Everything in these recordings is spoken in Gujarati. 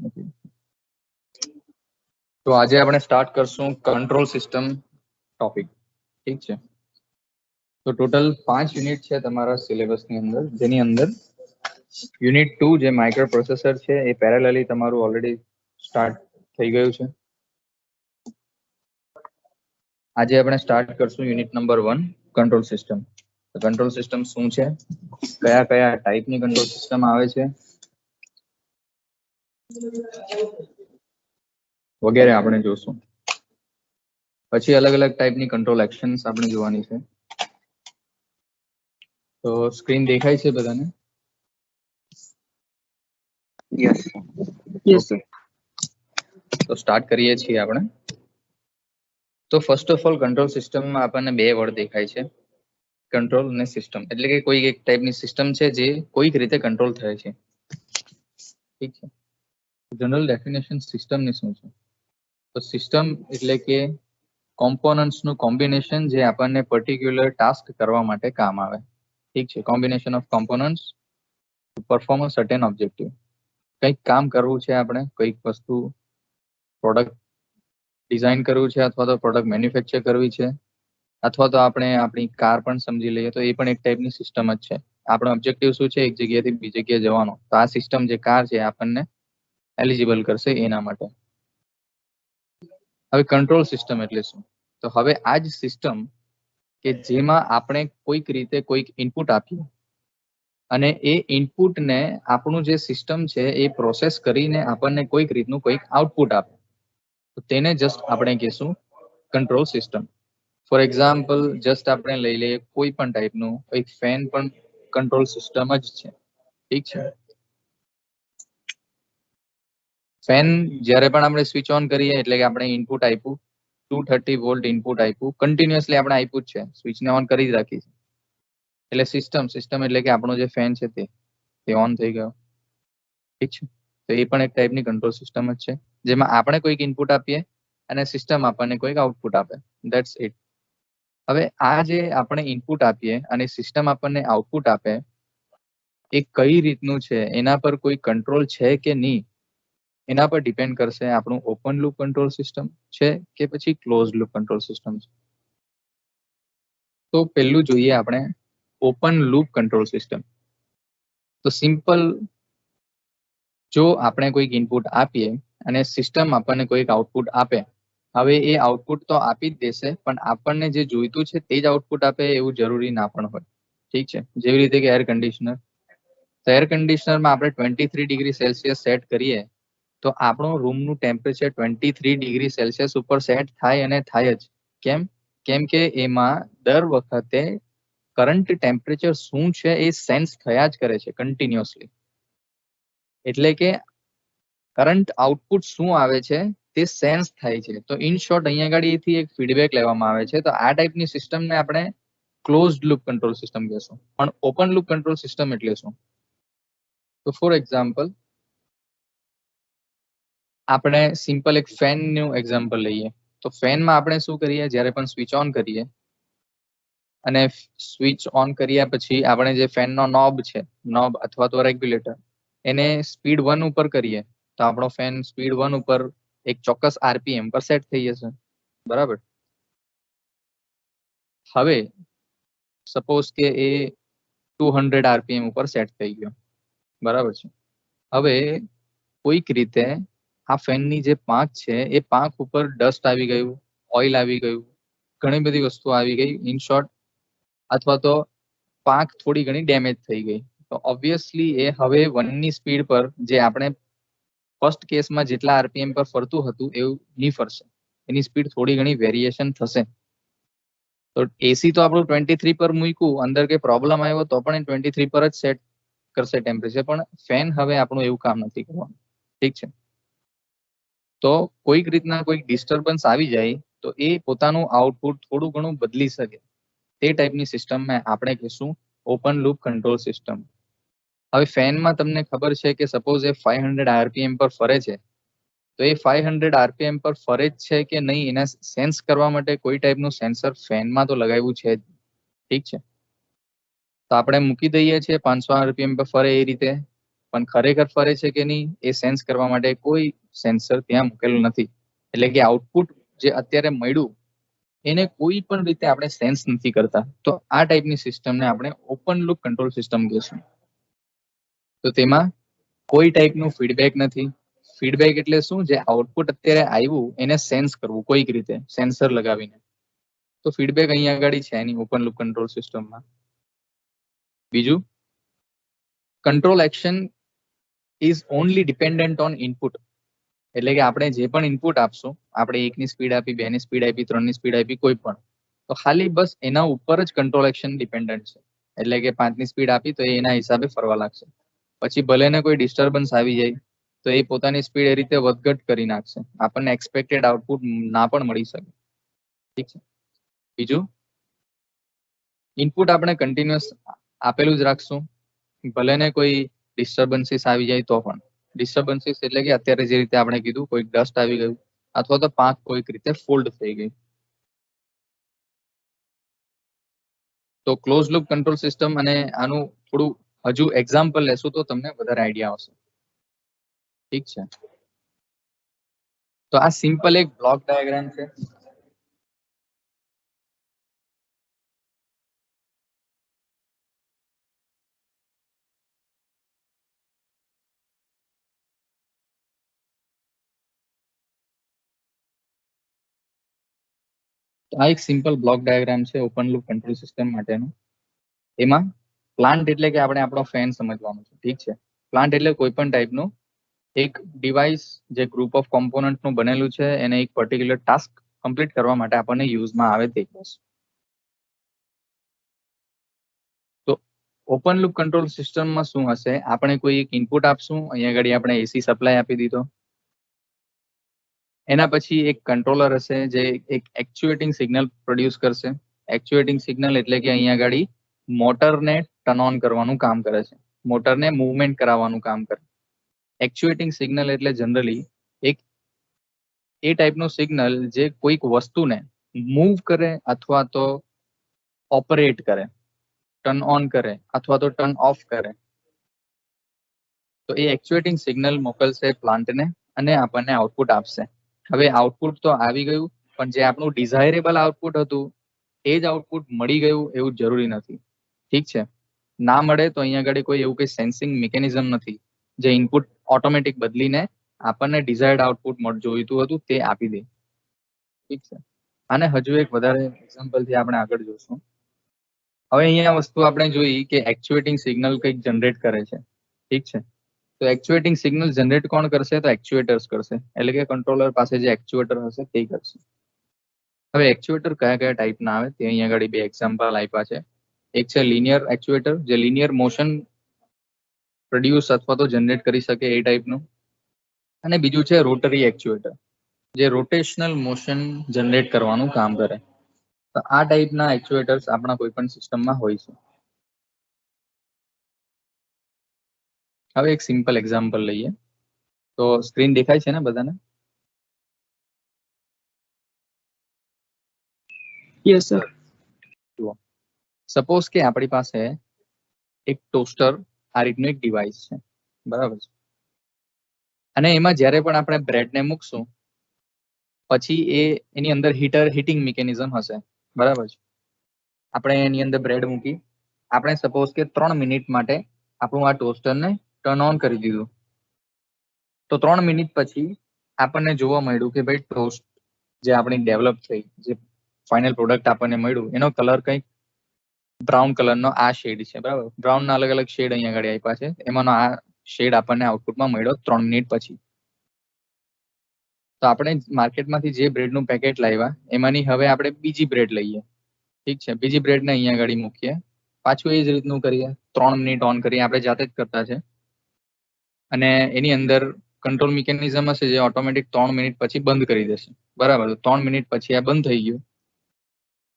Okay. તો આજે આપણે સ્ટાર્ટ કરશું કંટ્રોલ સિસ્ટમ ટોપિક. ઠીક છે. તો ટોટલ 5 યુનિટ છે તમારા સિલેબસની અંદર, જેની અંદર યુનિટ 2 જે માઇક્રો પ્રોસેસર છે એ પેરેલલી તમારું ઓલરેડી સ્ટાર્ટ થઈ ગયું છે. આજે આપણે સ્ટાર્ટ કરશું યુનિટ નંબર 1 કંટ્રોલ સિસ્ટમ. તો કંટ્રોલ સિસ્ટમ શું છે, કયા કયા ટાઈપની કંટ્રોલ સિસ્ટમ આવે છે વગેરે આપણે જોશું. પછી અલગ અલગ ટાઈપની કંટ્રોલ એક્શન્સ આપણે જોવાની છે. તો સ્ક્રીન દેખાય છે બધાને? Yes sir. તો સ્ટાર્ટ કરીએ છીએ આપણે. તો ફર્સ્ટ ઓફ ઓલ કંટ્રોલ સિસ્ટમમાં આપણને બે વર્ડ દેખાય છે, કંટ્રોલ અને સિસ્ટમ. એટલે કે કોઈ એક ટાઈપની સિસ્ટમ છે જે કોઈક રીતે કંટ્રોલ થાય છે. ઠીક છે. જનરલ ડેફિનેશન સિસ્ટમની શું છે? તો સિસ્ટમ એટલે કે કોમ્પોનન્ટ્સનું કોમ્બિનેશન જે આપણને પર્ટિક્યુલર ટાસ્ક કરવા માટે કામ આવે. ઠીક છે. Combination of components two perform a certain objective. કંઈક કામ કરવું છે, આપણે કોઈક વસ્તુ પ્રોડક્ટ ડિઝાઇન કરવું છે, અથવા તો પ્રોડક્ટ મેન્યુફેક્ચર કરવી છે, અથવા તો આપણે આપણી કાર પણ સમજી લઈએ તો એ પણ એક ટાઈપની સિસ્ટમ જ છે. આપણો ઓબ્જેક્ટિવ શું છે? એક જગ્યાએથી બીજી જગ્યાએ જવાનો. તો આ સિસ્ટમ જે કાર છે આપણને એલિજિબલ કરશે એના માટે. હવે કંટ્રોલ સિસ્ટમ એટલે શું? તો હવે આ જ સિસ્ટમ કે જેમાં આપણે કોઈક રીતે કોઈક ઇનપુટ આપીએ અને એ ઇનપુટને આપણું જે સિસ્ટમ છે એ પ્રોસેસ કરીને આપણને કોઈક રીતનું કોઈક આઉટપુટ આપે, તો તેને જસ્ટ આપણે કહીશું control system. For example just આપણે લઈ લઈએ કોઈ પણ ટાઈપનું એક ફેન પણ કંટ્રોલ સિસ્ટમ જ છે. ઠીક છે. ફેન જ્યારે પણ આપણે સ્વિચ ઓન કરીએ એટલે કે આપણે ઇનપુટ આપ્યું, 230 વોલ્ટ ઇનપુટ આપ્યું, કન્ટિન્યુઅસલી આપણે આપ્યું જ છે, સ્વિચને ઓન કરી જ રાખી છે. એટલે સિસ્ટમ એટલે કે આપણો જે ફેન છે તે ઓન થઈ ગયો. ઠીક છે. તો એ પણ એક ટાઈપની કંટ્રોલ સિસ્ટમ જ છે, જેમાં આપણે કોઈક ઇનપુટ આપીએ અને સિસ્ટમ આપણને કોઈક આઉટપુટ આપે. That's it. હવે આ જે આપણે ઇનપુટ આપીએ અને સિસ્ટમ આપણને આઉટપુટ આપે એ કઈ રીતનું છે, એના પર કોઈ કંટ્રોલ છે કે નહીં, એના પર ડિપેન્ડ કરશે આપણું ઓપન લૂપ કંટ્રોલ સિસ્ટમ છે કે પછી ક્લોઝ લૂપ કંટ્રોલ સિસ્ટમ છે. તો પહેલું જોઈએ આપણે ઓપન લૂપ કંટ્રોલ સિસ્ટમ. તો સિમ્પલ, જો આપણે કોઈક ઇનપુટ આપીએ અને સિસ્ટમ આપણને કોઈક આઉટપુટ આપે, હવે એ આઉટપુટ તો આપી જ દેશે, પણ આપણને જે જોઈતું છે તે જ આઉટપુટ આપે એવું જરૂરી ના પણ હોય. ઠીક છે. જેવી રીતે કે એર કન્ડિશનર. તો એર કન્ડિશનરમાં આપણે 23 ડિગ્રી સેલ્સિયસ સેટ કરીએ તો આપણું રૂમનું ટેમ્પરેચર 23 ડિગ્રી સેલ્સિયસ ઉપર સેટ થાય અને થાય જ. કેમ કે એમાં દર વખતે કરંટ ટેમ્પરેચર શું છે એ સેન્સ થયા જ કરે છે કન્ટિન્યુઅસલી. એટલે કે કરંટ આઉટપુટ શું આવે છે તે સેન્સ થાય છે. તો ઇન શોર્ટ અહીંયા આગળથી એક ફીડબેક લેવામાં આવે છે. તો આ ટાઈપની સિસ્ટમને આપણે ક્લોઝડ લૂપ કંટ્રોલ સિસ્ટમ કહેશું. પણ ઓપન લૂપ કંટ્રોલ સિસ્ટમ એટલે શું? તો ફોર એક્ઝામ્પલ આપણે સિમ્પલ એક ફેનનું એક્ઝામ્પલ લઈએ. તો ફેનમાં આપણે શું કરીએ, જ્યારે પણ સ્વિચ ઓન કરીએ અને સ્વિચ ઓન કર્યા પછી આપણે જે ફેનનો નોબ છે, નોબ અથવા તો રેગ્યુલેટર, એને સ્પીડ 1 ઉપર કરીએ તો આપણો ફેન સ્પીડ 1 ઉપર એક ચોક્કસ આરપીએમ પર સેટ થઈ જશે. બરાબર. હવે સપોઝ કે એ 200 આરપીએમ ઉપર સેટ થઈ ગયો. બરાબર છે. હવે કોઈક રીતે આ ફેનની જે પાંખ છે એ પાંખ ઉપર ડસ્ટ આવી ગયું, ઓઇલ આવી ગયું, ઘણી બધી વસ્તુ આવી ગઈ ઇન શોર્ટ, અથવા તો પાંખ થોડી ઘણી ડેમેજ થઈ ગઈ. તો ઓબ્વિયસલી એ હવે 1 ની સ્પીડ પર, જે આપણે ફર્સ્ટ કેસમાં જેટલા આરપીએમ પર ફરતું હતું એવું નહીં ફરશે, એની સ્પીડ થોડી ઘણી વેરિએશન થશે. તો એસી તો આપણું 23 પર મૂક્યું, અંદર કઈ પ્રોબ્લેમ આવ્યો તો પણ એ 23 પર જ સેટ કરશે ટેમ્પરેચર, પણ ફેન હવે આપણું એવું કામ નથી કરવાનું. ઠીક છે. તો કોઈક રીતના કોઈક ડિસ્ટર્બન્સ આવી જાય તો એ પોતાનું આઉટપુટ થોડું ઘણું બદલી શકે. તે ટાઈપની સિસ્ટમમાં આપણે કહીશું ઓપન લૂપ કંટ્રોલ સિસ્ટમ. હવે ફેનમાં તમને ખબર છે કે સપોઝ એ 500 આરપીએમ પર ફરે છે, તો એ 500 આરપીએમ પર ફરે જ છે કે નહીં એને સેન્સ કરવા માટે કોઈ ટાઈપનું સેન્સર ફેનમાં તો લગાવ્યું છે જ. ઠીક છે. તો આપણે મૂકી દઈએ છીએ 500 આરપીએમ પર ફરે એ રીતે, પણ ખરેખર ફરે છે કે નહીં એ સેન્સ કરવા માટે કોઈ સેન્સર ત્યાં મૂકેલું નથી. એટલે કે આઉટપુટ જે અત્યારે મળ્યું એને કોઈ પણ રીતે આપણે સેન્સ નથી કરતા. તો આ ટાઈપની સિસ્ટમને આપણે ઓપન લૂપ કંટ્રોલ સિસ્ટમ કહીશું. તો તેમાં કોઈ ટાઈપનું ફીડબેક નથી. ફીડબેક એટલે શું? જે આઉટપુટ અત્યારે આવ્યું એને સેન્સ કરવું કોઈક રીતે સેન્સર લગાવીને. તો ફીડબેક અહીંયા આગળ છે એની ઓપન લૂપ કંટ્રોલ સિસ્ટમમાં. બીજું, control action is only dependent on input. એટલે કે આપણે જે પણ ઇનપુટ આપશું, આપણે 1 ની સ્પીડ આપી, 2 ની સ્પીડ આપી, 3 ની સ્પીડ આપી, કોઈ પણ, તો ખાલી બસ એના ઉપર જ કંટ્રોલ એક્શન ડિપેન્ડન્ટ છે. એટલે કે 5 ની સ્પીડ આપી તો એના હિસાબે ફરવા લાગશે. પછી ભલે ને કોઈ ડિસ્ટર્બન્સ આવી જાય તો એ પોતાની સ્પીડ એ રીતે વધઘટ કરી નાખશે. આપણને એક્સપેક્ટેડ આઉટપુટ ના પણ મળી શકે. ઠીક છે. બીજું, ઇનપુટ આપણે કન્ટિન્યુઅસ આપેલું જ રાખશું, ભલે ને કોઈ ડિસ્ટર્બન્સીસ આવી જાય તો પણ. ડિસ્ટર્બન્સીસ એટલે કે અત્યારે જે રીતે આપણે કીધું, કોઈક ડસ્ટ આવી ગયું અથવા તો પાંખ કોઈક રીતે ફોલ્ડ થઈ ગઈ. તો ક્લોઝ લૂપ કંટ્રોલ સિસ્ટમ અને આનું થોડું હજુ એક્ઝામ્પલ લેશું તો તમને વધારે આઈડિયા આવશે. ઠીક છે. તો આ સિમ્પલ એક બ્લોક ડાયાગ્રામ છે. આ એક સિમ્પલ બ્લોક ડાયાગ્રામ છે ઓપન લૂપ કંટ્રોલ સિસ્ટમ માટેનું. એમાં પ્લાન્ટ એટલે કે આપણે આપણો ફેન સમજવાનું છે. ઠીક છે. પ્લાન્ટ એટલે કોઈ પણ ટાઈપનું એક ડિવાઇસ જે ગ્રુપ ઓફ કોમ્પોનન્ટનું બનેલું છે, એને એક પર્ટિક્યુલર ટાસ્ક કમ્પ્લીટ કરવા માટે આપણને યુઝમાં આવે તે બસ. તો ઓપન લૂપ કંટ્રોલ સિસ્ટમમાં શું હશે? આપણે કોઈ એક ઇનપુટ આપશું, અહીંયા આગળ આપણે એસી સપ્લાય આપી દીધો. એના પછી એક કંટ્રોલર હશે જે એક એક્ચ્યુએટિંગ સિગ્નલ પ્રોડ્યુસ કરશે. એક્ચ્યુએટિંગ સિગ્નલ એટલે કે અહીંયા આગળ મોટરને ટર્ન ઓન કરવાનું કામ કરે છે, મોટરને મૂવમેન્ટ કરાવવાનું કામ કરે. એક્ચ્યુએટિંગ સિગ્નલ એટલે જનરલી એક એ ટાઈપનું સિગ્નલ જે કોઈક વસ્તુને મૂવ કરે અથવા તો ઓપરેટ કરે, ટર્ન ઓન કરે અથવા તો ટર્ન ઓફ કરે. તો એ એક્ચ્યુએટિંગ સિગ્નલ મોકલશે પ્લાન્ટને અને આપણને આઉટપુટ આપશે. હવે આઉટપુટ તો આવી ગયું, પણ જે આપણું ડિઝાયરેબલ આઉટપુટ હતું એ જ આઉટપુટ મળી ગયું એવું જરૂરી નથી. ઠીક છે. ના મળે તો અહીંયા આગળ કોઈ એવું કઈ સેન્સિંગ મિકેનિઝમ નથી જે ઇનપુટ ઓટોમેટિક બદલીને આપણને ડિઝાયર્ડ આઉટપુટ જોઈતું હતું તે આપી દે. ઠીક છે. આને હજુ એક વધારે એક્ઝામ્પલથી આપણે આગળ જોઈશું. હવે અહીંયા વસ્તુ આપણે જોઈ કે એક્ચ્યુએટિંગ સિગ્નલ કંઈક જનરેટ કરે છે. ઠીક છે. તો એક્ચ્યુએટિંગ સિગ્નલ જનરેટ કોણ કરશે? તો એક્ચ્યુએટર્સ કરશે. એટલે કે કંટ્રોલર પાસે જે એક્ચ્યુએટર હશે તે કરશે. હવે એક્ચ્યુએટર કયા કયા ટાઈપના આવે તે અહીંયા આગળ 2 એક્ઝામ્પલ આપ્યા છે. એક છે લિનિયર એક્ચ્યુએટર જે લિનિયર મોશન પ્રોડ્યુસ અથવા તો જનરેટ કરી શકે એ ટાઈપનું. અને બીજું છે રોટરી એક્ચ્યુએટર જે રોટેશનલ મોશન જનરેટ કરવાનું કામ કરે. તો આ ટાઈપના એક્ચ્યુએટર્સ આપણા કોઈ પણ સિસ્ટમમાં હોય છે. હવે એક સિમ્પલ એક્ઝામ્પલ લઈએ. તો સ્ક્રીન દેખાય છે ને બધાને? Yes sir. સપોઝ કે આપણી પાસે એક ટોસ્ટર આ રીતનું એક ડિવાઇસ છે, બરાબર છે. અને એમાં જ્યારે પણ આપણે બ્રેડને મૂકશું પછી એની અંદર હીટિંગ મિકેનિઝમ હશે, બરાબર છે. આપણે એની અંદર બ્રેડ મૂકી, આપણે સપોઝ કે 3 મિનિટ માટે આપણું આ ટોસ્ટરને ટર્ન ઓન કરી દીધું. તો 3 મિનિટ પછી આપણને જોવા મળ્યું કે ભાઈ ટોસ્ટ જે આપણી ડેવલપ થઈ, જે ફાઇનલ પ્રોડક્ટ આપણને મળ્યું એનો કલર કંઈક બ્રાઉન કલરનો આ શેડ છે, બરાબર. બ્રાઉનના અલગ અલગ શેડ અહીંયા આગળ આપ્યા છે, એમાંનો આ શેડ આપણને આઉટપુટમાં મળ્યો 3 મિનિટ પછી. તો આપણે માર્કેટમાંથી જે બ્રેડનું પેકેટ લાવ્યા એમાંની હવે આપણે બીજી બ્રેડ લઈએ. ઠીક છે. બીજી બ્રેડને અહીંયા આગળ મૂકીએ, પાછું એ જ રીતનું કરીએ, 3 મિનિટ ઓન કરીએ, આપણે જાતે જ કરતા છે. અને એની અંદર કંટ્રોલ મિકેનિઝમ હશે જે ઓટોમેટિક 3 મિનિટ પછી બંધ કરી દેશે, બરાબર. 3 મિનિટ પછી આ બંધ થઈ ગયું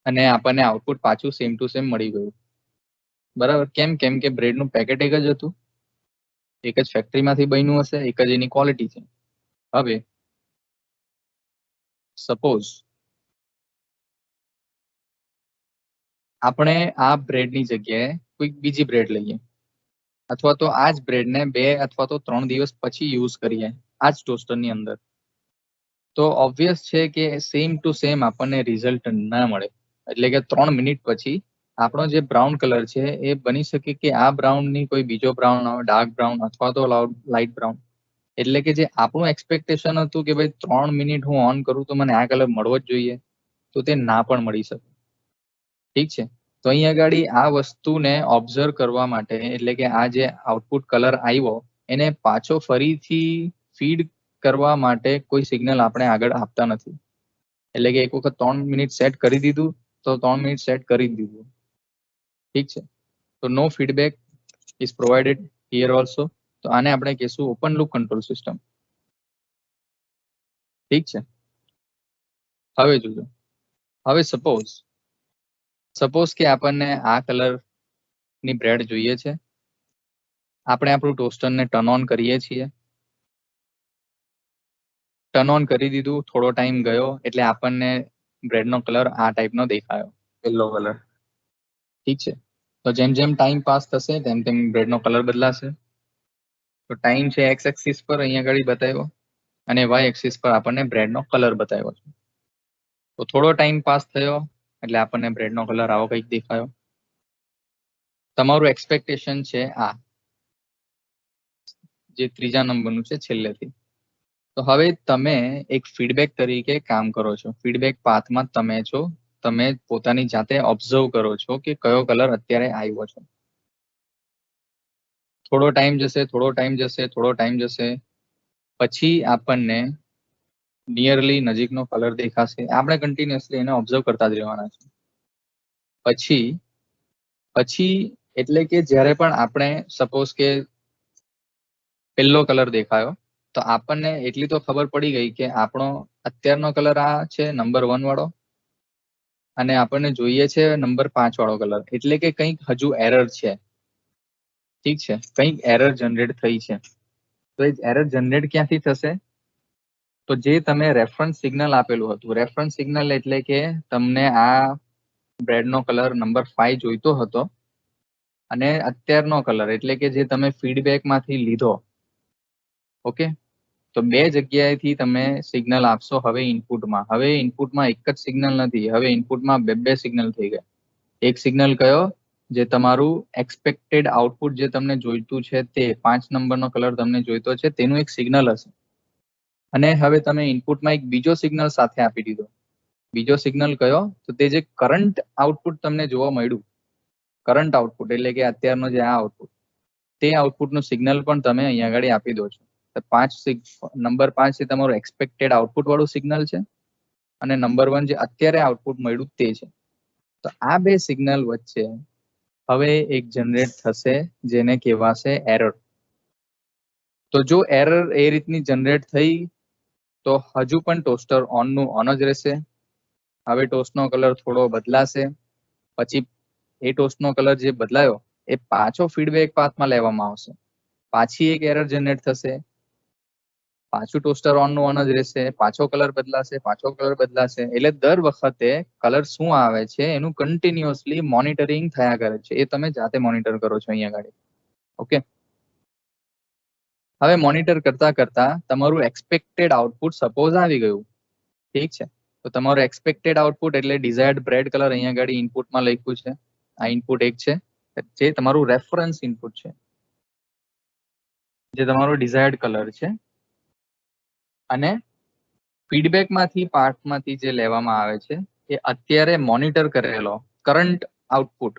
અને આપણને આઉટપુટ પાછું સેમ ટુ સેમ મળી ગયું, બરાબર. કેમ? કેમ કે બ્રેડનું પેકેટ એક જ હતું, એક જ ફેક્ટરીમાંથી બન્યું હશે, એક જ એની ક્વોલિટી છે. હવે સપોઝ આપણે આ બ્રેડની જગ્યાએ કોઈક બીજી બ્રેડ લઈએ, અથવા તો આ જ બ્રેડને 2 અથવા તો 3 દિવસ પછી યુઝ કરીએ આ જ ટોસ્ટરની અંદર, તો ઓબ્વિયસ છે કે સેમ ટુ સેમ આપણને રિઝલ્ટ ના મળે. એટલે કે 3 મિનિટ પછી આપણો જે બ્રાઉન કલર છે એ બની શકે કે આ બ્રાઉન ની કોઈ બીજો બ્રાઉન આવે, ડાર્ક બ્રાઉન અથવા તો લાઇટ બ્રાઉન. એટલે કે જે આપણું એક્સપેક્ટેશન હતું કે ભાઈ 3 મિનિટ હું ઓન કરું તો મને આ કલર મળવો જ જોઈએ, તો તે ના પણ મળી શકે. ઠીક છે, તો અહીંયા આગળ આ વસ્તુને ઓબ્ઝર્વ કરવા માટે, એટલે કે આ જે આઉટપુટ કલર આવ્યો એને પાછો ફરીથી ફીડ કરવા માટે કોઈ સિગ્નલ આપણે આગળ આપતા નથી. એટલે કે એક વખત 3 મિનિટ સેટ કરી દીધું તો 3 મિનિટ સેટ કરી દીધું. ઠીક છે, તો no feedback is provided here also. તો આને આપણે કહીશું ઓપન લૂપ કંટ્રોલ સિસ્ટમ. ઠીક છે, હવે જોજો. હવે સપોઝ કે આપણને આ કલર ની બ્રેડ જોઈએ છે, આપણે આપણું ટોસ્ટરને ટર્ન ઓન કરીએ છીએ. ટર્ન ઓન કરી દીધું, થોડો ટાઈમ ગયો એટલે આપણને બ્રેડનો કલર આ ટાઈપનો દેખાયો, યલો કલર. ઠીક છે, તો જેમ જેમ ટાઈમ પાસ થશે તેમ તેમ બ્રેડનો કલર બદલાશે. તો ટાઈમ છે એક્સ એક્સિસ પર અહીંયા આગળ બતાવ્યો અને વાય એક્સિસ પર આપણને બ્રેડનો કલર બતાવ્યો છે. તો થોડો ટાઈમ પાસ થયો એટલે આપણને બ્રેડનો કલર આવો કંઈક દેખાયો. તમારું એક્સપેક્ટેશન છે આ જે ત્રીજા નંબરનું છે છેલ્લેથી. તો હવે તમે એક ફીડબેક તરીકે કામ કરો છો. ફીડબેક પાથમાં તમે છો, તમે પોતાની જાતે ઓબ્ઝર્વ કરો છો કે કયો કલર અત્યારે આવ્યો છે. થોડો ટાઈમ જશે, પછી આપણને નિયરલી નજીકનો કલર દેખાશે. આપણે કન્ટિન્યુઅસલી એને ઓબ્ઝર્વ કરતા જ રહેવાના છે. પછી એટલે કે જ્યારે પણ આપણે સપોઝ કે પેલો કલર દેખાયો તો આપણને એટલી તો ખબર પડી ગઈ કે આપણો અત્યારનો કલર આ છે નંબર 1 વાળો, અને આપણને જોઈએ છે નંબર 5 વાળો કલર. એટલે કે કંઈક હજુ એરર છે. ઠીક છે, કંઈક એરર જનરેટ થઈ છે. તો એ એરર જનરેટ ક્યાંથી થશે? તો જે તમે રેફરન્સ સિગ્નલ આપેલું હતું, રેફરન્સ સિગ્નલ એટલે કે તમને આ બ્રેડનો કલર નંબર 5 જોઈતો હતો અને અત્યારનો કલર એટલે કે જે તમે ફીડબેકમાંથી લીધો. ઓકે, તો બે જગ્યાએથી તમે સિગ્નલ આપશો. હવે ઇનપુટમાં એક જ સિગ્નલ નથી, હવે ઇનપુટમાં બે સિગ્નલ થઈ ગયા. એક સિગ્નલ કયો? જે તમારું એક્સપેક્ટેડ આઉટપુટ જે તમને જોઈતું છે તે 5 નંબરનો કલર તમને જોઈતો છે તેનું એક સિગ્નલ હશે. અને હવે તમે ઇનપુટમાં એક બીજો સિગ્નલ સાથે આપી દીધો. બીજો સિગ્નલ કયો? તો તે જે કરંટ આઉટપુટ તમને જોવા મળ્યું, કરંટ આઉટપુટ એટલે કે અત્યારનો જે આ આઉટપુટ, તે આઉટપુટનું સિગ્નલ પણ તમે અહીંયા આગળ આપી દો છો. નંબર 5 એ તમારું એક્સપેક્ટેડ આઉટપુટ વાળું સિગ્નલ છે અને નંબર 1 જે અત્યારે આઉટપુટ મળ્યું તે છે. તો આ બે સિગ્નલ વચ્ચે હવે એક જનરેટ થશે જેને કહેવાશે એરર. તો જો એરર એ રીતની જનરેટ થઈ તો હજુ પણ ટોસ્ટર ઓનનું ઓન જ રહેશે. હવે ટોસ્ટનો કલર થોડો બદલાશે, પછી એ ટોસ્ટનો કલર જે બદલાયો એ પાછો ફીડબેક પાથમાં લેવામાં આવશે. પાછી એક એરર જનરેટ થશે, પાછું ટોસ્ટર ઓનનું ઓન જ રહેશે, પાછો કલર બદલાશે. એટલે દર વખતે કલર શું આવે છે એનું કન્ટિન્યુઅસલી મોનિટરિંગ થયા કરે છે. એ તમે જાતે મોનિટર કરો છો અહીંયા આગળ. ઓકે, હવે મોનિટર કરતા તમારું એક્સપેક્ટેડ આઉટપુટ સપોઝ આવી ગયું. ઠીક છે, તો તમારું એક્સપેક્ટેડ આઉટપુટ એટલે ડિઝાયર્ડ બ્રેડ કલર અહીંયા આગળ ઇનપુટમાં લખ્યું છે. આ ઇનપુટ 1 છે, જે તમારું રેફરન્સ ઇનપુટ છે, જે તમારો ડિઝાયર્ડ કલર છે. અને ફીડબેકમાંથી પાર્ટમાંથી જે લેવામાં આવે છે એ અત્યારે મોનિટર કરેલો કરંટ આઉટપુટ,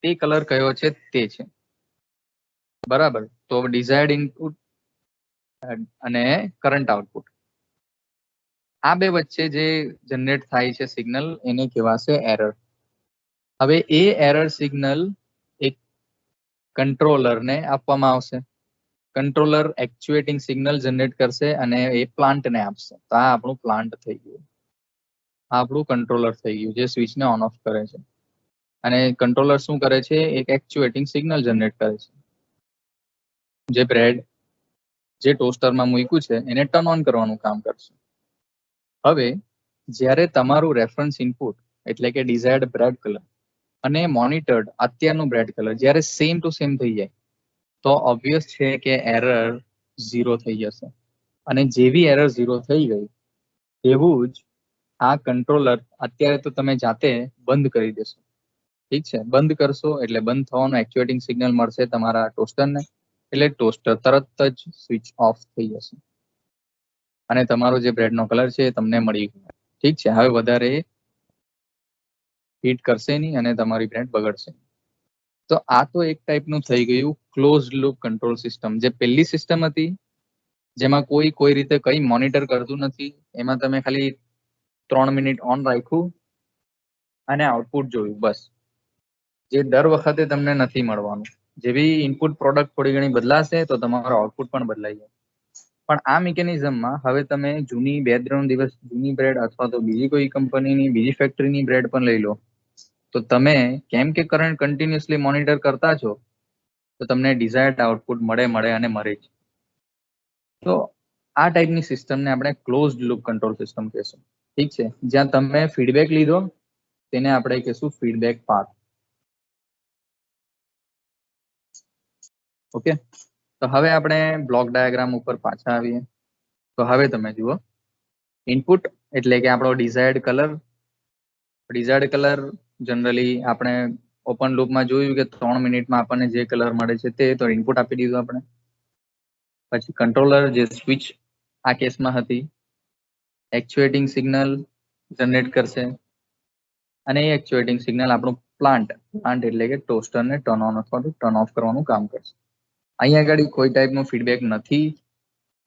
તે કલર કયો છે તે છે. બરાબર, તો ડિઝાયર્ડ ઇનપુટ અને કરંટ આઉટપુટ, આ બે વચ્ચે જે જનરેટ થાય છે સિગ્નલ એને કહેવાશે એરર. હવે એ એરર સિગ્નલ એક કંટ્રોલરને આપવામાં આવશે. કંટ્રોલર એક્ચ્યુએટિંગ સિગ્નલ જનરેટ કરશે અને એ પ્લાન્ટને આપશે. તો આ આપણું પ્લાન્ટ થઈ ગયું, આપણું કંટ્રોલર થઈ ગયું જે સ્વિચને ઓન ઓફ કરે છે. અને કંટ્રોલર શું કરે છે? એક એક્ચ્યુએટિંગ સિગ્નલ જનરેટ કરે છે. જે બ્રેડ જે ટોસ્ટરમાં મૂક્યું છે એને ટર્ન ઓન કરવાનું કામ કરશે. હવે જ્યારે તમારું રેફરન્સ ઇનપુટ એટલે કે ડિઝાયર્ડ બ્રેડ કલર અને મોનિટર્ડ અત્યારનું બ્રેડ કલર જ્યારે સેમ ટુ સેમ થઈ જાય, તો ઓબ્વિયસ છે કે એરર 0 થઈ જશે, અને જેવી એરર 0 થઈ ગઈ એવું જ આ કંટ્રોલર અત્યારે તો તમે જાતે બંધ કરી દેશો. ઠીક છે, બંધ કરશો એટલે બંધ થવાનું એક્ચ્યુએટિંગ સિગ્નલ મળશે તમારા ટોસ્ટરને, એટલે ટોસ્ટર તરત જ સ્વિચ ઓફ થઈ જશે અને તમારો જે બ્રેડનો કલર છે એ તમને મળી ગયો. ઠીક છે, હવે વધારે હીટ કરશે નહીં અને તમારી બ્રેડ બગડશે. તો આ તો એક ટાઈપનું થઈ ગયું ક્લોઝડ લૂપ કંટ્રોલ સિસ્ટમ. જે પહેલી સિસ્ટમ હતી જેમાં કોઈ રીતે કઈ મોનિટર કરતું નથી, એમાં તમે ખાલી 3 મિનિટ ઓન રાખ્યું અને આઉટપુટ જોયું બસ, જે દર વખતે તમને નથી મળવાનું. જેવી ઇનપુટ પ્રોડક્ટ થોડી ઘણી બદલાશે તો તમારો આઉટપુટ પણ બદલાઈ જાય. પણ આ મિકેનિઝમમાં હવે તમે જૂની 2-3 દિવસ જૂની બ્રેડ અથવા તો બીજી કોઈ કંપનીની બીજી ફેક્ટરીની બ્રેડ પણ લઈ લો, તો તમે કેમ કે કરંટ કન્ટિન્યુઅસલી મોનિટર કરતા છો તો તમને ડિઝાયર્ડ આઉટપુટ મળે અને મળે જ. તો આ ટાઈપની સિસ્ટમને આપણે ક્લોઝડ લૂપ કંટ્રોલ સિસ્ટમ કહેશું. ઠીક છે, જ્યાં તમે ફીડબેક લીધો તેને આપણે કહેશું ફીડબેક પાથ. ઓકે, તો હવે આપણે બ્લોક ડાયાગ્રામ ઉપર પાછા આવીએ. તો હવે તમે જુઓ, ઇનપુટ એટલે કે આપણો desired colour. Desired colour generally આપણે ઓપન લૂપમાં જોયું કે 3 મિનિટમાં આપણને જે કલર મળે છે તે તો ઇનપુટ આપી દીધું આપણે. પછી કંટ્રોલર જે સ્વિચ આ કેસમાં હતી એક્ચ્યુએટિંગ સિગ્નલ જનરેટ કરશે, અને એ એક્ચ્યુએટિંગ સિગ્નલ આપણું પ્લાન્ટ એટલે કે ટોસ્ટરને ટર્ન ઓન અથવા તો ટર્ન ઓફ કરવાનું કામ કરશે. અહીંયા આગળ કોઈ ટાઈપનું ફીડબેક નથી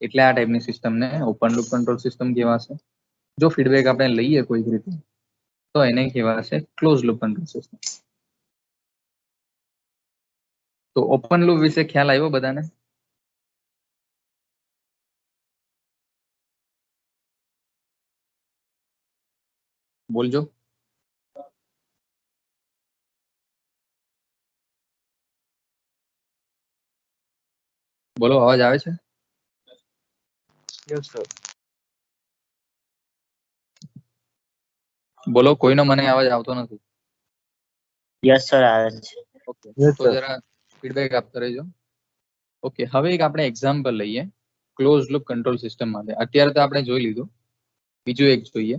એટલે આ ટાઈપની સિસ્ટમને ઓપન લૂપ કંટ્રોલ સિસ્ટમ કહેવાશે. જો ફીડબેક આપણે લઈએ કોઈ રીતે તો એને કહેવાશે ક્લોઝ લૂપ કંટ્રોલ સિસ્ટમ. તો ઓપન લૂપ વિશે ખ્યાલ આવ્યો બધાને? બોલજો. બોલો, અવાજ આવે છે? Yes sir. બોલો, કોઈનો મને અવાજ આવતો નથી. યસ સર, આવે છે. ઓકે, તો જરા ફીડબેક આપતા રહેજો. ઓકે, હવે એક આપણે એક્ઝામ્પલ લઈએ ક્લોઝ લૂપ કંટ્રોલ સિસ્ટમ માટે. અત્યારે તો આપણે જોઈ લીધું, બીજું એક જોઈએ.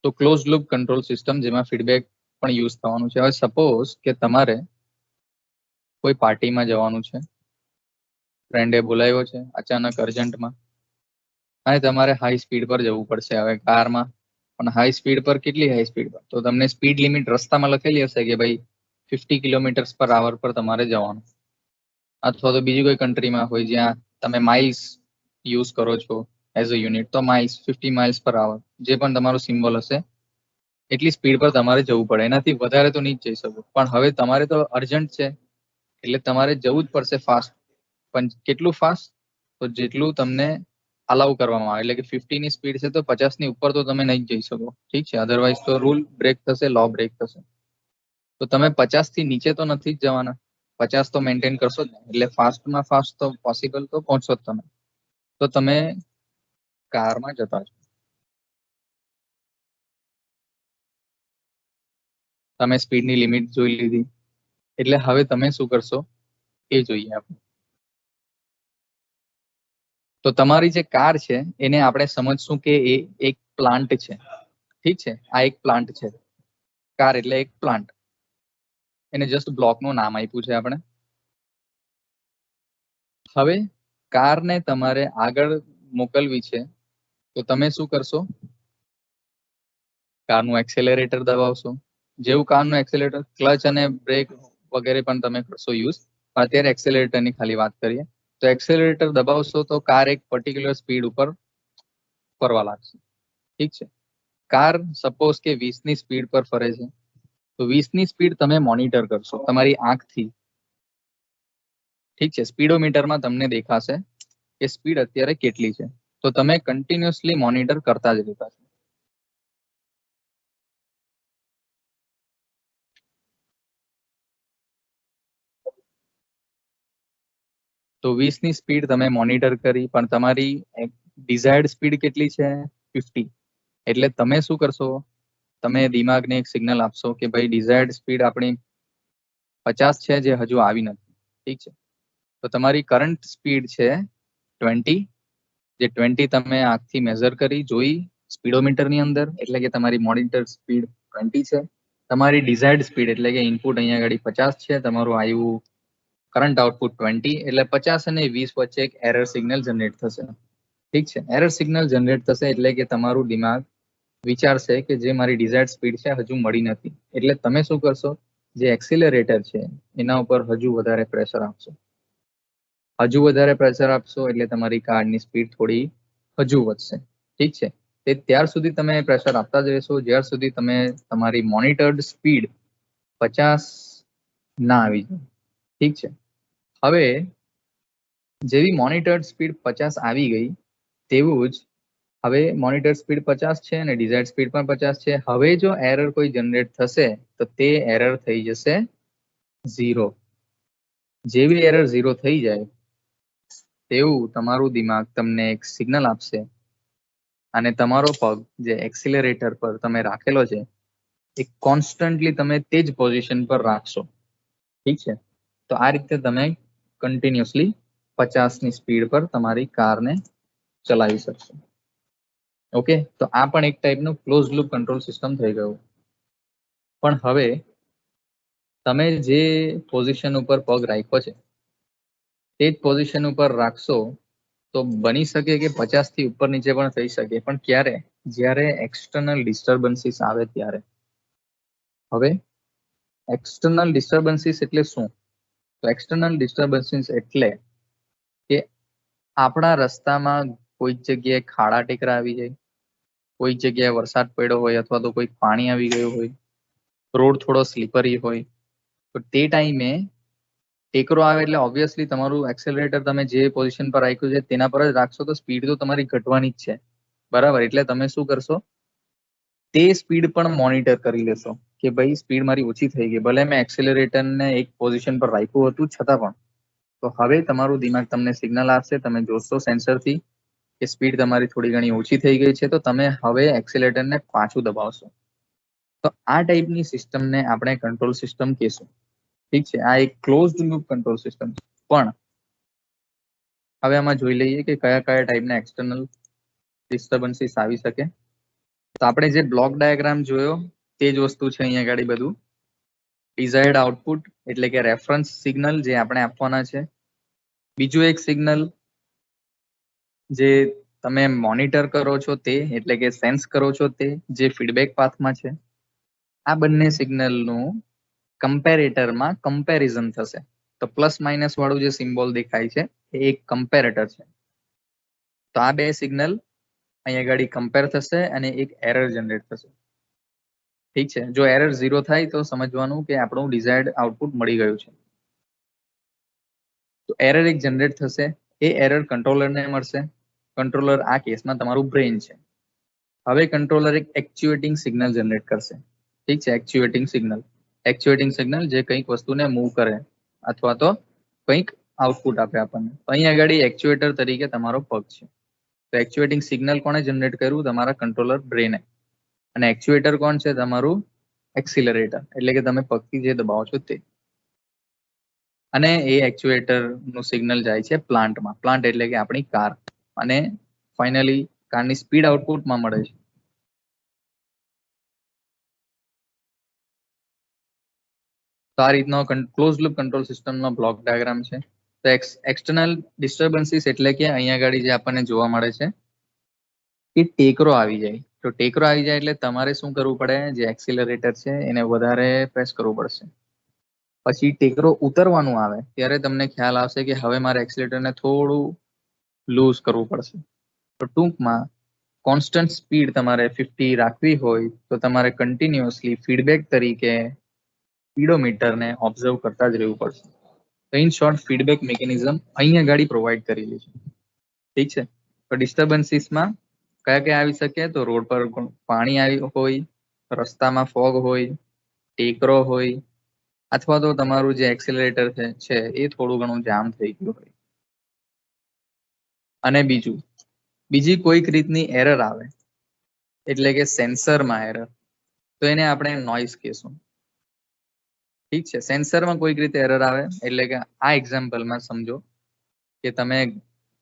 તો ક્લોઝ લૂપ કંટ્રોલ સિસ્ટમ જેમાં ફીડબેક પણ યુઝ થવાનું છે. હવે સપોઝ કે તમારે કોઈ પાર્ટીમાં જવાનું છે, ફ્રેન્ડે બોલાવ્યો છે અચાનક અર્જન્ટમાં, અને તમારે હાઈ સ્પીડ પર જવું પડશે. હવે કારમાં પણ હાઈ સ્પીડ પર, કેટલી હાઈ સ્પીડ પર? તો તમને સ્પીડ લિમિટ રસ્તામાં લખેલી હશે કે ભાઈ 50 km/h પર તમારે જવાનું, અથવા તો બીજી કોઈ કન્ટ્રીમાં હોય જ્યાં તમે માઇલ્સ યુઝ કરો છો એઝ અ યુનિટ, તો માઇલ્સ 50 miles/h જે પણ તમારો સિમ્બોલ હશે એટલી સ્પીડ પર તમારે જવું પડે. એનાથી વધારે તો નહીં જ જઈ શકો. પણ હવે તમારે તો અર્જન્ટ છે એટલે તમારે જવું જ પડશે ફાસ્ટ. પણ કેટલું ફાસ્ટ? તો જેટલું તમને અલાઉ કરવામાં આવે, એટલે કે 50 ની સ્પીડ છે તો 50 ની ઉપર તો તમે નહીં જઈ શકો. ઠીક છે, અધરવાઇઝ તો રૂલ બ્રેક થશે, લો બ્રેક થશે. તો તમે 50 થી નીચે તો નથી જ જવાના, 50 તો મેન્ટેન કરશો જ ને. એટલે ફાસ્ટમાં ફાસ્ટ તો પોસિબલ તો પહોંચશો જ તમે. તો તમે કારમાં જતા છો, તમે સ્પીડની લિમિટ જોઈ લીધી, એટલે હવે તમે શું કરશો એ જોઈએ આપણે. તો તમારી જે કાર છે એને આપણે સમજશું કે એ એક પ્લાન્ટ છે. ઠીક છે, આ એક પ્લાન્ટ છે. કાર એટલે એક પ્લાન્ટ. એને જસ્ટ બ્લોકનું નામ આપ્યું છે આપણે. હવે કારને તમારે આગળ મોકલવી છે તો તમે શું કરશો? કારનું એક્સેલરેટર દબાવશો. જેવું કારનું એક્સેલરેટર, ક્લચ અને બ્રેક વગેરે પણ તમે કરશો યુઝ, અત્યારે એક્સેલરેટરની ખાલી વાત કરીએ. તો એક્સેલરેટર દબાવશો તો કાર એક પર્ટિક્યુલર સ્પીડ ઉપર ફરવા લાગશે. ઠીક છે, કાર સપોઝ કે 20 ની સ્પીડ પર ફરે છે, તો 20 ની સ્પીડ તમે મોનિટર કરશો તમારી આંખથી. ઠીક છે, સ્પીડોમીટરમાં તમને દેખાશે કે સ્પીડ અત્યારે કેટલી છે, તો તમે કન્ટિન્યુઅસલી મોનિટર કરતા જ રહેતા છો. તો 20 ની સ્પીડ તમે મોનિટર કરી, પણ તમારી ડિઝાયર્ડ સ્પીડ કેટલી છે? 50. એટલે તમે શું કરશો? તમે દિમાગને એક સિગ્નલ આપશો કે ભાઈ ડિઝાયર્ડ સ્પીડ આપણી 50 છે જે હજુ આવી નથી. ઠીક છે, તો તમારી કરંટ સ્પીડ છે 20, જે 20 તમે આંખથી મેઝર કરી જોઈ સ્પીડોમીટરની અંદર, એટલે કે તમારી મોનિટર સ્પીડ 20 છે. તમારી ડિઝાયર્ડ સ્પીડ એટલે કે ઇનપુટ અહીંયા આગળ 50 છે, તમારું આવ્યું કરંટ આઉટપુટ 20, એટલે 50 અને 20 વચ્ચે એક એરર સિગ્નલ જનરેટ થશે. ઠીક છે, એરર સિગ્નલ જનરેટ થશે એટલે કે તમારું દિમાગ વિચારશે કે જે મારી ડિઝાયર્ડ સ્પીડ છે હજુ મળી નથી, એટલે તમે શું કરશો, જે એક્સિલરેટર છે એના ઉપર હજુ વધારે પ્રેશર આપશો. હજુ વધારે પ્રેશર આપશો એટલે તમારી કારની સ્પીડ થોડી હજુ વધશે. ઠીક છે, તે ત્યાર સુધી તમે પ્રેશર આપતા જ રહેશો જ્યાર સુધી તમે તમારી મોનિટર્ડ સ્પીડ 50 ના આવી જાય. ઠીક છે, હવે જેવી મોનિટર્ડ સ્પીડ 50 આવી ગઈ તેવું જ હવે મોનિટર સ્પીડ 50 છે અને ડિઝાયર્ડ સ્પીડ પણ 50 છે. હવે જો એરર કોઈ જનરેટ થશે તો તે એરર થઈ જશે 0. જેવી એરર 0 થઈ જાય તેવું તમારું દિમાગ તમને એક સિગ્નલ આપશે અને તમારો પગ જે એક્સિલરેટર પર તમે રાખેલો છે એ કોન્સ્ટન્ટલી તમે તે જ પોઝિશન પર રાખશો. ઠીક છે, તો આ રીતે તમે કન્ટિન્યુઅસલી 50 ની સ્પીડ પર તમારી કારને ચલાવી શકશો. ઓકે, તો આ પણ એક ટાઈપનું ક્લોઝ લૂપ કંટ્રોલ સિસ્ટમ થઈ ગયું. પણ હવે તમે જે પોઝિશન ઉપર પગ રાખ્યો છે તે જ પોઝિશન ઉપર રાખશો તો બની શકે કે 50 થી ઉપર નીચે પણ થઈ શકે, પણ ક્યારે, જ્યારે એક્સટર્નલ ડિસ્ટર્બન્સીસ આવે ત્યારે. હવે એક્સટર્નલ ડિસ્ટર્બન્સીસ એટલે શું? તો એક્સટર્નલ ડિસ્ટર્બન્સીસ એટલે કે આપણા રસ્તામાં કોઈ જગ્યાએ ખાડા ટેકરા આવી જાય, કોઈ જગ્યાએ વરસાદ પડ્યો હોય અથવા તો કોઈ પાણી આવી ગયું હોય, રોડ થોડો સ્લીપરી હોય, તો તે ટાઈમે ટેકરો આવે એટલે ઓબ્વિયસલી તમારું એક્સેલરેટર તમે જે પોઝિશન પર રાખ્યું છે તેના પર જ રાખશો તો સ્પીડ તો તમારી ઘટવાની જ છે, બરાબર. એટલે તમે શું કરશો, તે સ્પીડ પણ મોનિટર કરી લેશો કે ભાઈ સ્પીડ મારી ઓછી થઈ ગઈ, ભલે મેં એક્સેલરેટરને એક પોઝિશન પર રાખ્યું હતું છતાં પણ. તો હવે તમારું દિમાગ તમને સિગ્નલ આપશે, તમે જોશો સેન્સરથી કે સ્પીડ તમારી થોડી ઘણી ઓછી થઈ ગઈ છે, તો તમે હવે એક્સિલેટરને પાછું દબાવશો. તો આ ટાઈપની સિસ્ટમને આપણે કંટ્રોલ સિસ્ટમ કહેશું. ઠીક છે, આ એક ક્લોઝડ લૂપ કંટ્રોલ સિસ્ટમ છે. પણ હવે આમાં જોઈ લઈએ કે કયા કયા ટાઈપના એક્સટર્નલ ડિસ્ટર્બન્સીસ આવી શકે. તો આપણે જે બ્લોક ડાયાગ્રામ જોયો તે જ વસ્તુ છે અહીંયા આગળ બધું. ડિઝાયર્ડ આઉટપુટ એટલે કે રેફરન્સ સિગ્નલ જે આપણે આપવાના છે. બીજું એક સિગ્નલ જે તમે મોનિટર કરો છો તે એટલે કે સેન્સ કરો છો તે જે ફીડબેક પાથમાં છે. આ બંને સિગ્નલનું કમ્પેરેટરમાં કમ્પેરિઝન થશે. તો પ્લસ માઇનસ વાળું જે સિમ્બોલ દેખાય છે એ એક કમ્પેરેટર છે. તો આ બે સિગ્નલ અહીંયા આગળ કમ્પેર થશે અને એક એરર જનરેટ થશે. ઠીક છે, જો એરર 0 થાય તો સમજવાનું કે આપણું ડિઝાયર્ડ આઉટપુટ મળી ગયું છે. તો એરર એક જનરેટ થશે, એ એરર કંટ્રોલરને મળશે. કંટ્રોલર આ કેસમાં તમારું બ્રેઇન છે. હવે કંટ્રોલર એક એક્ચ્યુએટિંગ સિગ્નલ જનરેટ કરશે. ઠીક છે, એક્ચ્યુએટિંગ સિગ્નલ જે કંઈક વસ્તુને મૂવ કરે અથવા તો કંઈક આઉટપુટ આપે આપણને. અહીંયા આગળ એક્ચ્યુએટર તરીકે તમારો પગ છે. તો એક્ચ્યુએટિંગ સિગ્નલ કોણે જનરેટ કર્યું? તમારા કંટ્રોલર બ્રેને. અને એક્ચ્યુએટર કોણ છે? તમારું એક્સિલરેટર, એટલે કે તમે પગથી જે દબાવો છો તે. અને એ એક્ચ્યુએટર નું સિગ્નલ જાય છે પ્લાન્ટમાં. પ્લાન્ટ એટલે કે આપણી કાર, અને ફાઇનલી કારની સ્પીડ આઉટપુટમાં મળે છે. તો આ રીતનો ક્લોઝ લૂપ કંટ્રોલ સિસ્ટમનો બ્લોક ડાયાગ્રામ છે. તો એક્સટર્નલ ડિસ્ટર્બન્સીસ એટલે કે અહીંયા આગળ જે આપણને જોવા મળે છે કે ટેકરો આવી જાય. તો ટેકરો આવી જાય એટલે તમારે શું કરવું પડે? જે એક્સિલરેટર છે એને વધારે પ્રેસ કરવું પડશે. પછી ટેકરો ઉતરવાનું આવે ત્યારે તમને ખ્યાલ આવશે કે હવે મારે એક્સિલેટરને થોડું લૂઝ કરવું પડશે. તો ટૂંકમાં કોન્સ્ટન્ટ સ્પીડ તમારે 50 રાખવી હોય તો તમારે કન્ટિન્યુઅસલી ફીડબેક તરીકે સ્પીડોમીટરને ઓબ્ઝર્વ કરતા જ રહેવું પડશે. તો ઇન શોર્ટ ફીડબેક મિકેનિઝમ અહીંયા ગાડી પ્રોવાઈડ કરેલી છે. ઠીક છે, તો ડિસ્ટર્બન્સીસમાં કયા કયા આવી શકે? તો રોડ પર પાણી આવી હોય, રસ્તામાં ફોગ હોય, ટેકરો હોય, અથવા તો તમારું જે એક્સિલરેટર છે એ થોડું ઘણું જામ થઈ ગયું હોય. અને બીજી કોઈક રીતની એરર આવે એટલે કે સેન્સરમાં એરર. તો એને આપણે નોઇઝ કહેશું. ઠીક છે. સેન્સરમાં કોઈક રીતે એરર આવે એટલે કે આ એક્ઝામ્પલમાં સમજો કે તમે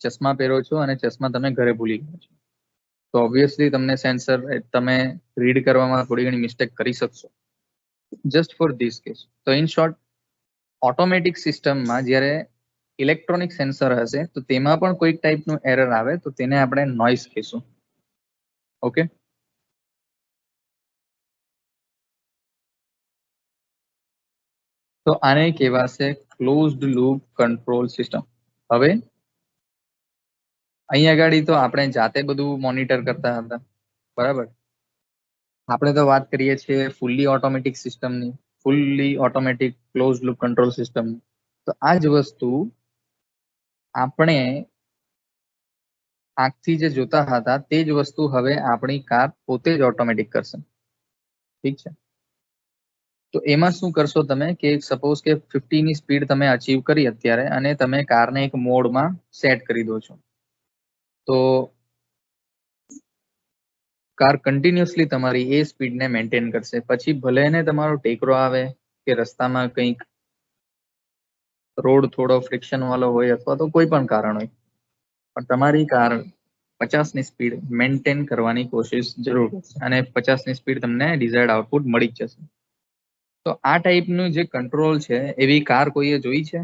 ચશ્મા પહેરો છો અને ચશ્મા તમે ઘરે ભૂલી ગયા છો, તો ઓબ્વિયસલી તમને સેન્સર તમે રીડ કરવામાં થોડી ઘણી મિસ્ટેક કરી શકશો. Just for this case. તો ઇન શોર્ટ, ઓટોમેટિક સિસ્ટમમાં જ્યારે ઇલેક્ટ્રોનિક સેન્સર હશે તો તેમાં પણ કોઈક ટાઈપનું એરર આવે તો તેને આપણે નોઇઝ કહીશું. ઓકે, તો આને કહેવાશે ક્લોઝડ લૂપ કંટ્રોલ સિસ્ટમ. હવે અહીંયા આગળ તો આપણે જાતે બધું મોનિટર કરતા હતા, બરાબર. આપણે તો વાત કરીએ છીએ ફૂલ્લી ઓટોમેટિક સિસ્ટમની, fully automatic close loop control system. તો આ જ વસ્તુ આપણે આંખથી જે જોતા હતા તે જ વસ્તુ હવે આપણી કાર પોતે જ ઓટોમેટિક કરશે. ઠીક છે. તો એમાં શું કરશો તમે કે સપોઝ કે 50 ની સ્પીડ તમે અચીવ કરી અત્યારે અને તમે કારને એક મોડમાં સેટ કરી દો છો, તો કાર કન્ટિન્યુઅસલી તમારી એ સ્પીડને મેન્ટેન કરશે. પછી ભલે ને તમારો ટેકરો આવે કે રસ્તામાં કંઈક રોડ થોડો ફ્રિક્શન વાળો હોય અથવા તો કોઈ પણ કારણ હોય, પણ તમારી કાર 50 ની સ્પીડ મેન્ટેન કરવાની કોશિશ જરૂર કરશે અને 50 ની સ્પીડ તમને ડિઝાયર્ડ આઉટપુટ મળી જ જશે. તો આ ટાઈપનું જે કંટ્રોલ છે એવી કાર કોઈએ જોઈ છે?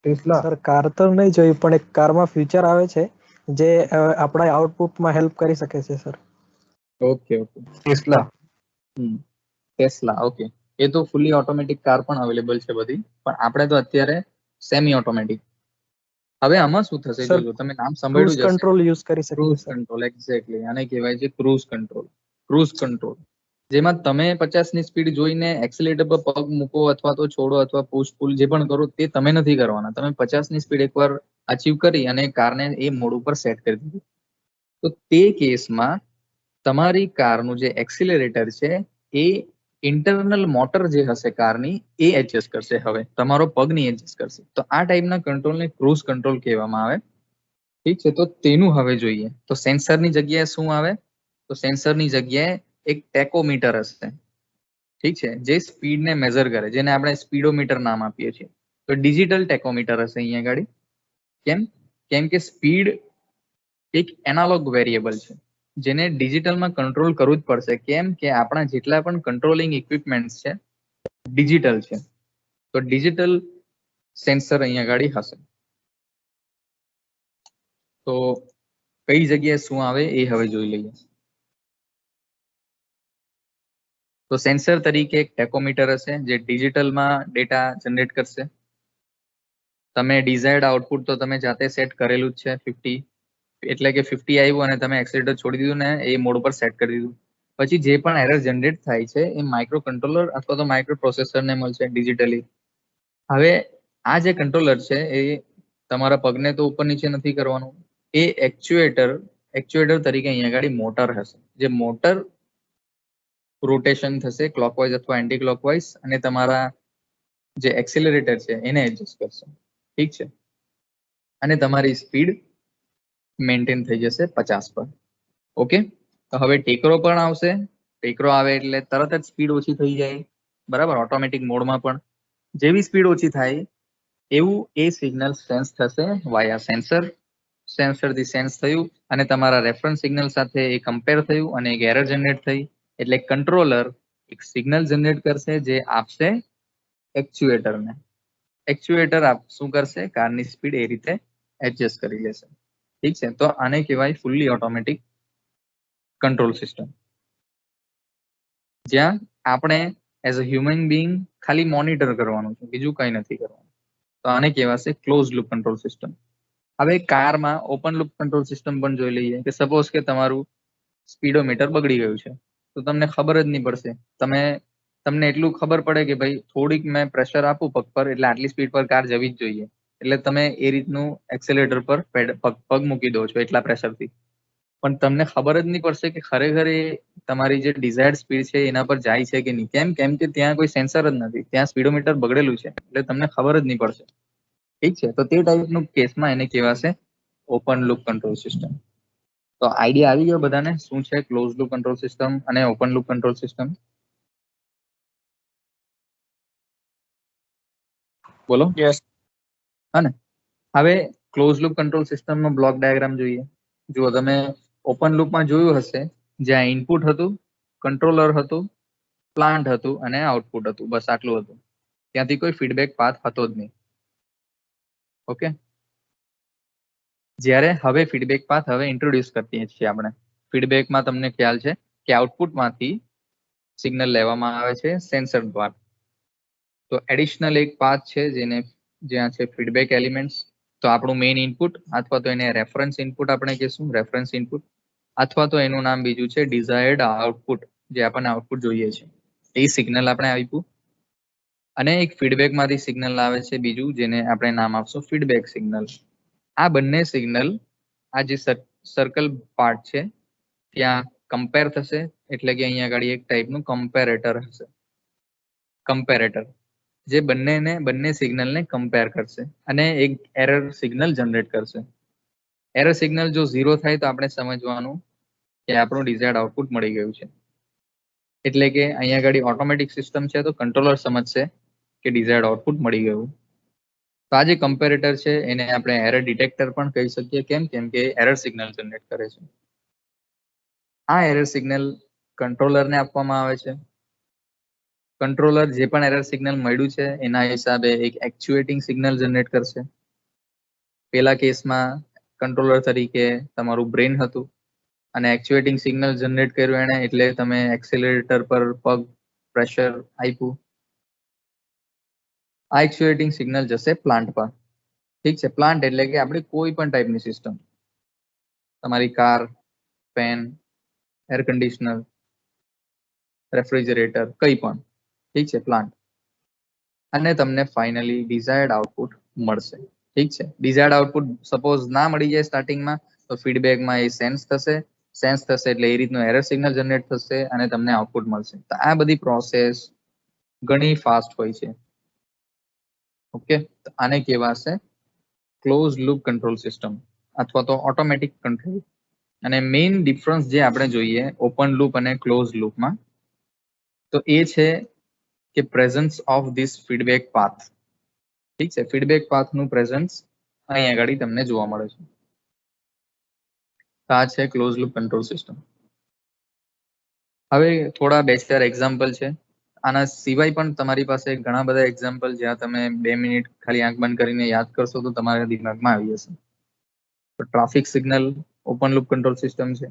સર કાર તો નહીં જોઈ, પણ એક કારમાં ફીચર આવે છે જે આપણા આઉટપુટમાં હેલ્પ કરી શકે છે sir. Okay okay, Tesla. Tesla, okay. એ તો ફૂલી ઓટોમેટિક કાર પણ અવેલેબલ છે બધી, પણ આપણે તો અત્યારે સેમી ઓટોમેટિક. હવે આમાં શું થશે જોજો, તમે નામ સાંભળ્યું જ હશે, કંટ્રોલ યુઝ કરી શકે ક્રૂઝ છે. કંટ્રોલ. એક્ઝેક્ટલી, આને કહેવાય છે ક્રૂઝ કંટ્રોલ. ક્રૂઝ કંટ્રોલ જેમાં તમે 50 ની સ્પીડ જોઈને એક્સિલેટર પર પગ મૂકો અથવા તો છોડો અથવા પુશ પુલ જે પણ કરો તે તમે નથી કરવાના. તમે 50 ની સ્પીડ એકવાર અચીવ કરી અને કારને એ મોડ ઉપર સેટ કરી દીધું, તો તે કેસમાં તમારી કારનું જે એક્સિલરેટર છે એ ઇન્ટરનલ મોટર જે હશે કારની એ એડજસ્ટ કરશે. હવે તમારો પગ નહીં એડજસ્ટ કરશે. તો આ ટાઈપના કંટ્રોલને ક્રૂઝ કંટ્રોલ કહેવામાં આવે. ઠીક છે. તો તેનું હવે જોઈએ તો સેન્સરની જગ્યાએ શું આવે? તો સેન્સરની જગ્યાએ એક ટેકોમીટર હશે. ઠીક છે, જે સ્પીડને મેઝર કરે, જેને આપણે સ્પીડોમીટર નામ આપીએ છીએ. તો ડિજિટલ ટેકોમીટર હશે અહીંયા આગળ. કેમ કે સ્પીડ એક એનાલોગ વેરિયેબલ છે જેને ડિજિટલમાં કંટ્રોલ કરવું જ પડશે. કેમ કે આપણા જેટલા પણ કંટ્રોલિંગ ઇક્વિપમેન્ટ છે ડિજિટલ છે, તો ડિજિટલ સેન્સર અહીંયા આગળ હશે. તો કઈ જગ્યાએ શું આવે એ હવે જોઈ લઈએ. તો સેન્સર તરીકે એક ટેકોમીટર હશે જે ડિજિટલમાં ડેટા જનરેટ કરશે. તમે ડિઝાયર્ડ આઉટપુટ તો તમે જાતે સેટ કરેલું જ છે 50, એટલે કે 50 આવ્યું અને તમે એક્સિલેટર છોડી દીધું ને એ મોડ ઉપર સેટ કરી દીધું. પછી જે પણ એરર જનરેટ થાય છે એ માઇક્રો કંટ્રોલર અથવા તો માઇક્રો પ્રોસેસરને મળશે ડિજિટલી. હવે આ જે કંટ્રોલર છે એ તમારા પગને તો ઉપર નીચે નથી કરવાનું. એ એક્ચ્યુએટર તરીકે અહીંયા આગળ મોટર હશે, જે મોટર રોટેશન થશે ક્લોકવાઇઝ અથવા એન્ટી ક્લોકવાઇઝ અને તમારા જે એક્સિલરેટર છે એને એડજસ્ટ કરશે. ઠીક છે, અને તમારી સ્પીડ મેન્ટેન થઈ જશે 50 પર. ઓકે, તો હવે ટેકરો પણ આવશે. ટેકરો આવે એટલે તરત જ સ્પીડ ઓછી થઈ જાય, બરાબર. ઓટોમેટિક મોડમાં પણ જેવી સ્પીડ ઓછી થાય એવું એ સિગ્નલ સેન્સ થશે વાયા સેન્સર. સેન્સરથી સેન્સ થયું અને તમારા રેફરન્સ સિગ્નલ સાથે એ કમ્પેર થયું અને એક એરર જનરેટ થઈ, એટલે કંટ્રોલર એક સિગ્નલ જનરેટ કરશે જે આપશે એક્ચ્યુએટરને. એક્ચ્યુએટર શું કરશે? કારની સ્પીડ એ રીતે એડજસ્ટ કરી લેશે. ઠીક છે, તો આને કહેવાય ફૂલ્લી ઓટોમેટિક કંટ્રોલ સિસ્ટમ, જ્યાં આપણે એઝ અ હ્યુમન બીઈંગ ખાલી મોનિટર કરવાનું છે, બીજું કંઈ નથી કરવાનું. તો આને કહેવાશે ક્લોઝ લૂપ કંટ્રોલ સિસ્ટમ. હવે કારમાં ઓપન લૂપ કંટ્રોલ સિસ્ટમ પણ જોઈ લઈએ કે સપોઝ કે તમારું સ્પીડોમીટર બગડી ગયું છે તો તમને ખબર જ નહીં પડશે. તમને એટલું ખબર પડે કે ભાઈ થોડીક મેં પ્રેશર આપું પગ પર એટલે આટલી સ્પીડ પર કાર જવી જ જોઈએ, એટલે તમે એ રીતનું એક્સેલેટર પર પગ મૂકી દો છો એટલા પ્રેશરથી. પણ તમને ખબર જ નહીં પડશે કે ખરેખર એ તમારી જે ડિઝાયર્ડ સ્પીડ છે એના પર જાય છે કે નહીં. કેમ કે ત્યાં કોઈ સેન્સર જ નથી, ત્યાં સ્પીડોમીટર બગડેલું છે, એટલે તમને ખબર જ નહીં પડશે. ઠીક છે, તો તે ટાઈપનું કેસમાં એને કહેવાશે ઓપન લૂપ કંટ્રોલ સિસ્ટમ. તો આઈડિયા આવી ગયો બધાને શું છે ક્લોઝ લૂપ કંટ્રોલ સિસ્ટમ અને ઓપન લૂપ કંટ્રોલ સિસ્ટમ? બોલો. યસ. હા ને, હવે ક્લોઝ લૂપ કંટ્રોલ સિસ્ટમનો બ્લોક ડાયાગ્રામ જોઈએ. જુઓ તમે ઓપન લૂપમાં જોયું હશે, જ્યાં ઇનપુટ હતું, કંટ્રોલર હતું, પ્લાન્ટ હતું અને આઉટપુટ હતું, બસ આટલું હતું. ત્યાંથી કોઈ ફીડબેક પાથ હતો જ નહીં. ઓકે, જ્યારે હવે ફીડબેક પાથ હવે ઇન્ટ્રોડ્યુસ કરીએ છીએ આપણે. ફીડબેકમાં તમને ખ્યાલ છે કે આઉટપુટમાંથી સિગ્નલ લેવામાં આવે છે સેન્સર દ્વારા. તો એડિશનલ એક પાથ છે જેને જ્યાં છે ફીડબેક એલિમેન્ટ્સ. તો આપણું મેઇન ઇનપુટ અથવા તો એને રેફરન્સ ઇનપુટ આપણે કહીશું, રેફરન્સ ઇનપુટ, અથવા તો એનું નામ બીજું છે ડિઝાયર્ડ આઉટપુટ, જે આપણને આઉટપુટ જોઈએ છે એ સિગ્નલ આપણે આપ્યું. અને એક ફીડબેકમાંથી સિગ્નલ આવે છે બીજું, જેને આપણે નામ આપશું ફીડબેક સિગ્નલ. આ બંને સિગ્નલ, આ જે સર્કલ પાર્ટ છે ત્યાં કમ્પેર થશે, એટલે કે અહીંયા આગળ એક ટાઈપનું કમ્પેરેટર હશે. કમ્પેરેટર જે બંને સિગ્નલને કમ્પેર કરશે અને એક એરર સિગ્નલ જનરેટ કરશે. એરર સિગ્નલ જો 0 થાય તો આપણે સમજવાનું કે આપણું ડિઝાયર્ડ આઉટપુટ મળી ગયું છે. એટલે કે અહીંયા આગળ ઓટોમેટિક સિસ્ટમ છે તો કંટ્રોલર સમજશે કે ડિઝાયર્ડ આઉટપુટ મળી ગયું. તો આ જે કમ્પેરેટર છે એને આપણે એરર ડિટેક્ટર પણ કહી શકીએ. કેમ કે એરર સિગ્નલ જનરેટ કરે છે. આ એરર સિગ્નલ કંટ્રોલરને આપવામાં આવે છે. કંટ્રોલર જે પણ એરર સિગ્નલ મળ્યું છે એના હિસાબે એક એક્ચ્યુએટિંગ સિગ્નલ જનરેટ કરશે. પેલા કેસમાં કંટ્રોલર તરીકે તમારું બ્રેન હતું અને એક્ચ્યુએટિંગ સિગ્નલ જનરેટ કર્યું એને, એટલે તમે એક્સેલરેટર પર પગ પ્રેશર આપ્યું. આ એક્ચ્યુએટિંગ સિગ્નલ જશે પ્લાન્ટ પર. ઠીક છે, પ્લાન્ટ એટલે કે આપણી કોઈ પણ ટાઈપની સિસ્ટમ, તમારી car, fan, air conditioner, refrigerator, કંઈ પણ. ઠીક છે, પ્લાન્ટ. અને તમને ફાઇનલી ડિઝાયર્ડ આઉટપુટ મળશે. ઠીક છે, ડિઝાયર્ડ આઉટપુટ સપોઝ ના મળી જાય સ્ટાર્ટિંગમાં, તો ફીડબેકમાં એ સેન્સ થશે એટલે એ રીતનું એરર સિગ્નલ જનરેટ થશે અને તમને આઉટપુટ મળશે. તો આ બધી પ્રોસેસ ઘણી ફાસ્ટ હોય છે. ઓકે, તો આને કહેવાશે ક્લોઝ લૂપ કંટ્રોલ સિસ્ટમ અથવા તો ઓટોમેટિક કંટ્રોલ. અને મેઇન ડિફરન્સ જે આપણે જોઈએ ઓપન લૂપ અને ક્લોઝ લૂપમાં, તો એ છે કે presence of this feedback path. ઠીક છે, ફીડબેક પાથનું પ્રેઝન્સ અહીં આગળ તમને જોવા મળે છે. આ છે ક્લોઝ લૂપ કંટ્રોલ સિસ્ટમ. હવે થોડા 2-4 એક્ઝામ્પલ છે. આના સિવાય પણ તમારી પાસે ઘણા બધા એક્ઝામ્પલ જ્યાં તમે 2 મિનિટ ખાલી આંખ બંધ કરીને યાદ કરશો તો તમારા દિમાગમાં આવી જશે. તો traffic signal open loop control system છે.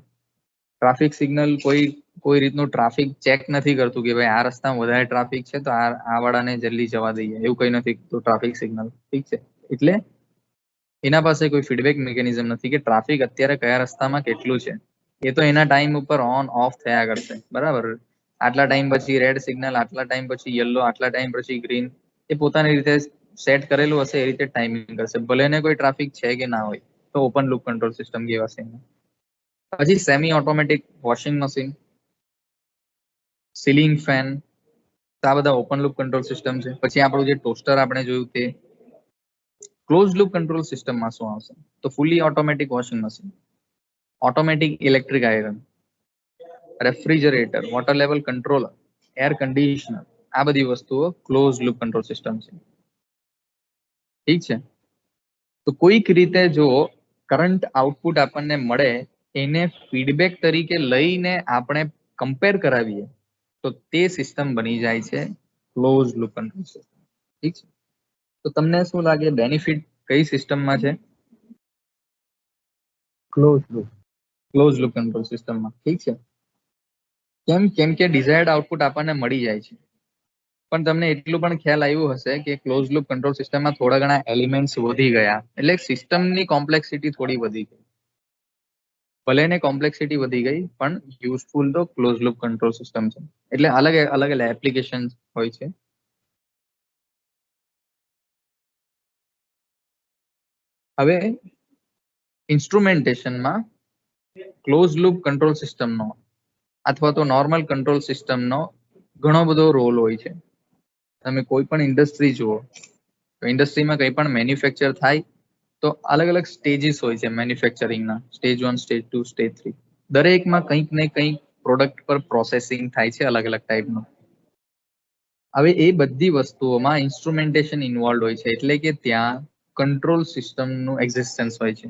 ટ્રાફિક સિગ્નલ કોઈ રીતનું ટ્રાફિક ચેક નથી કરતું કે ભાઈ આ રસ્તામાં વધારે ટ્રાફિક છે તો આ વાળાને જલ્દી જવા દઈએ, એવું કંઈ નથી તો ટ્રાફિક સિગ્નલ. ઠીક છે, એટલે એના પાસે કોઈ ફીડબેક મિકેનિઝમ નથી કે ટ્રાફિક અત્યારે કયા રસ્તામાં કેટલું છે. એ તો એના ટાઈમ ઉપર ઓન ઓફ થયા કરશે, બરાબર. આટલા ટાઈમ પછી રેડ સિગ્નલ, આટલા ટાઈમ પછી યલો, આટલા ટાઈમ પછી ગ્રીન, એ પોતાની રીતે સેટ કરેલું હશે, એ રીતે ટાઈમિંગ કરશે, ભલે ને કોઈ ટ્રાફિક છે કે ના હોય. તો ઓપન લૂપ કંટ્રોલ સિસ્ટમ કહેવાશે. પછી semi automatic washing machine, ceiling fan, આ બધા ઓપન લૂપ કંટ્રોલ સિસ્ટમ છે. પછી આપણું જે ટોસ્ટર આપણે જોયું તે ક્લોઝ લૂપ કંટ્રોલ સિસ્ટમમાં શું આવશે? તો fully automatic washing machine, automatic electric iron, refrigerator, water level controller, air conditioner, આ બધી વસ્તુઓ ક્લોઝ લૂપ કંટ્રોલ સિસ્ટમ છે. ઠીક છે, તો કોઈક રીતે જો કરંટ આઉટપુટ આપણને મળે એને ફીડબેક તરીકે લઈને આપણે કમ્પેર કરાવીએ તો તે સિસ્ટમ બની જાય છે ક્લોઝ લૂપ કંટ્રોલ સિસ્ટમ. ઠીક છે, તો તમને શું લાગે બેનિફિટ કઈ સિસ્ટમમાં છે? ક્લોઝ લૂપ કંટ્રોલ સિસ્ટમમાં. ઠીક છે, કેમ કે ડિઝાયર્ડ આઉટપુટ આપણને મળી જાય છે. પણ તમને એટલું પણ ખ્યાલ આવ્યું હશે કે ક્લોઝ લૂપ કંટ્રોલ સિસ્ટમમાં થોડા ઘણા એલિમેન્ટ્સ વધી ગયા, એટલે સિસ્ટમની કોમ્પ્લેક્સિટી થોડી વધી ગઈ. ભલે ને કોમ્પ્લેક્સિટી વધી ગઈ પણ યુઝફુલ તો ક્લોઝ લૂપ કંટ્રોલ સિસ્ટમ છે. એટલે અલગ અલગ એપ્લિકેશન હોય છે. હવે ઇન્સ્ટ્રુમેન્ટેશનમાં ક્લોઝ લૂપ કંટ્રોલ સિસ્ટમનો અથવા તો નોર્મલ કંટ્રોલ સિસ્ટમનો ઘણો બધો રોલ હોય છે. તમે કોઈ પણ ઇન્ડસ્ટ્રી જુઓ તો ઇન્ડસ્ટ્રીમાં કંઈ પણ મેન્યુફેક્ચર થાય તો અલગ અલગ સ્ટેજીસ હોય છે મેન્યુફેક્ચરિંગના, સ્ટેજ 1, સ્ટેજ 2, સ્ટેજ 3. દરેકમાં કંઈક ને કંઈક પ્રોડક્ટ પર પ્રોસેસિંગ થાય છે અલગ અલગ ટાઈપનું. હવે એ બધી વસ્તુઓમાં ઇન્સ્ટ્રુમેન્ટેશન ઇન્વોલ્વ હોય છે, એટલે કે ત્યાં કંટ્રોલ સિસ્ટમનું એક્ઝિસ્ટન્સ હોય છે,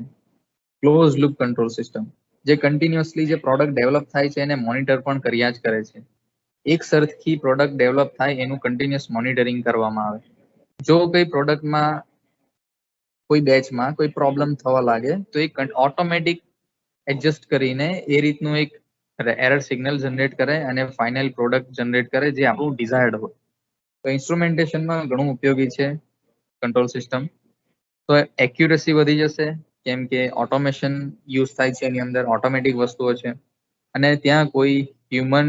ક્લોઝ લૂપ કંટ્રોલ સિસ્ટમ, જે કન્ટિન્યુઅસલી જે પ્રોડક્ટ ડેવલપ થાય છે એને મોનિટર પણ કર્યા જ કરે છે. એક સરખી પ્રોડક્ટ ડેવલપ થાય એનું કન્ટિન્યુઅસ મોનિટરિંગ કરવામાં આવે. જો કોઈ પ્રોડક્ટમાં કોઈ બેચમાં કોઈ પ્રોબ્લેમ થવા લાગે તો એ ઓટોમેટિક એડજસ્ટ કરીને એ રીતનું એક એરર સિગ્નલ જનરેટ કરે અને ફાઇનલ પ્રોડક્ટ જનરેટ કરે જે આપણું ડિઝાયર્ડ હોય. તો ઇન્સ્ટ્રુમેન્ટેશનમાં ઘણું ઉપયોગી છે કંટ્રોલ સિસ્ટમ. તો એક્યુરેસી વધી જશે, કેમ કે ઓટોમેશન યુઝ થાય છે, એની અંદર ઓટોમેટિક વસ્તુઓ છે અને ત્યાં કોઈ હ્યુમન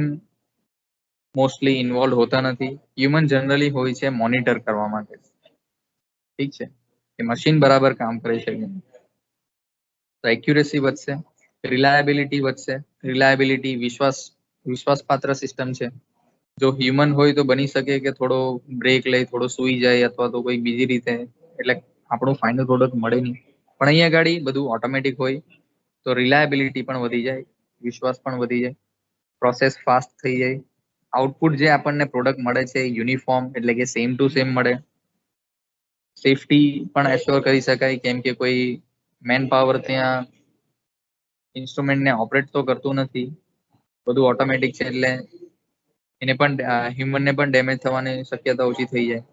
મોસ્ટલી ઇન્વોલ્વ હોતા નથી. હ્યુમન જનરલી હોય છે મોનિટર કરવા માટે. ઠીક છે, કે મશીન બરાબર કામ કરી શકે. તો એક્યુરેસી વધશે, રિલાયબિલિટી વધશે. રિલાયબિલિટી વિશ્વાસપાત્ર સિસ્ટમ છે. જો હ્યુમન હોય તો બની શકે કે થોડો બ્રેક લઈ, થોડો સુઈ જાય અથવા તો કોઈ બીજી રીતે, એટલે આપણું ફાઇનલ પ્રોડક્ટ મળે નહીં. પણ અહીંયા ગાડી બધું ઓટોમેટિક હોય તો રિલાયબિલિટી પણ વધી જાય, વિશ્વાસ પણ વધી જાય, પ્રોસેસ ફાસ્ટ થઈ જાય. આઉટપુટ જે આપણને પ્રોડક્ટ મળે છે યુનિફોર્મ, એટલે કે સેમ ટુ સેમ મળે. સેફટી પણ એશ્યોર કરી શકાય, કેમ કે કોઈ મેન પાવર ત્યાં ઇન્સ્ટ્રુમેન્ટને ઓપરેટ તો કરતું નથી, બધું ઓટોમેટિક છે, એટલે એને પણ હ્યુમનને પણ ડેમેજ થવાની શક્યતા ઓછી થઈ જાય.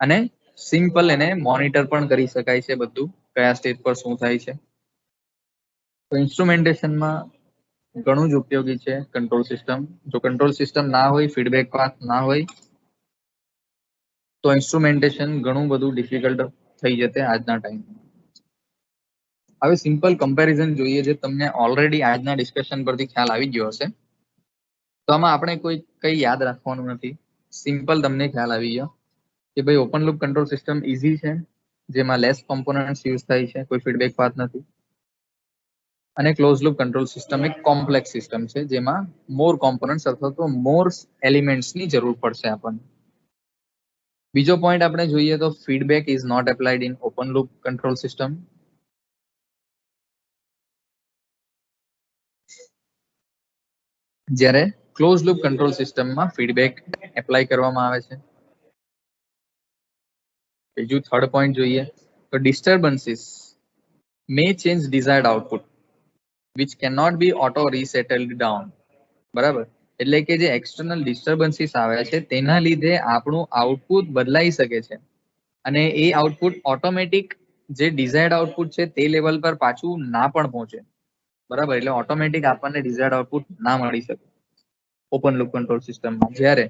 અને સિમ્પલ એને મોનિટર પણ કરી શકાય છે બધું, કયા સ્ટેજ પર શું થાય છે. તો ઇન્સ્ટ્રુમેન્ટેશનમાં ઘણું જ ઉપયોગી છે કંટ્રોલ સિસ્ટમ. જો કંટ્રોલ સિસ્ટમ ના હોય, ફીડબેક પાથ ના હોય, તો ઇન્સ્ટ્રુમેન્ટેશન ઘણું બધું ડિફિકલ્ટ થઈ જશે આજના ટાઈમમાં. હવે સિમ્પલ કમ્પેરિઝન જોઈએ, જે તમને ઓલરેડી આજના ડિસ્કશન પરથી ખ્યાલ આવી ગયો હશે. તો આમાં આપણે કઈ યાદ રાખવાનું નથી, સિમ્પલ તમને ખ્યાલ આવી ગયો કે ભાઈ open loop control system easy છે, જેમાં લેસ કોમ્પોનન્ટ્સ યુઝ થાય છે, કોઈ ફીડબેક પાથ નથી. અને ક્લોઝ લૂપ કંટ્રોલ સિસ્ટમ એક કોમ્પ્લેક્સ સિસ્ટમ છે, જેમાં મોર કોમ્પોનન્ટ્સ અથવા તો મોર એલિમેન્ટ્સની જરૂર પડશે આપણને. બીજો પોઈન્ટ આપણે જોઈએ તો feedback is not applied in open loop control system. જ્યારે ક્લોઝ લૂપ કંટ્રોલ સિસ્ટમમાં ફીડબેક એપ્લાય કરવામાં આવે છે. બીજું થર્ડ પોઈન્ટ જોઈએ તો disturbances may change desired output which cannot be auto resettled down. બરાબર, એટલે કે જે એક્સટર્નલ ડિસ્ટર્બન્સીસ આવે છે તેના લીધે આપણું આઉટપુટ બદલાઈ શકે છે અને એ આઉટપુટ ઓટોમેટિક જે ડિઝાયર્ડ આઉટપુટ છે તે લેવલ પર પાછું ના પણ પહોંચે. બરાબર, એટલે ઓટોમેટિક આપણને ડિઝાયર્ડ આઉટપુટ ના મળી શકે ઓપન લૂપ કંટ્રોલ સિસ્ટમમાં. જ્યારે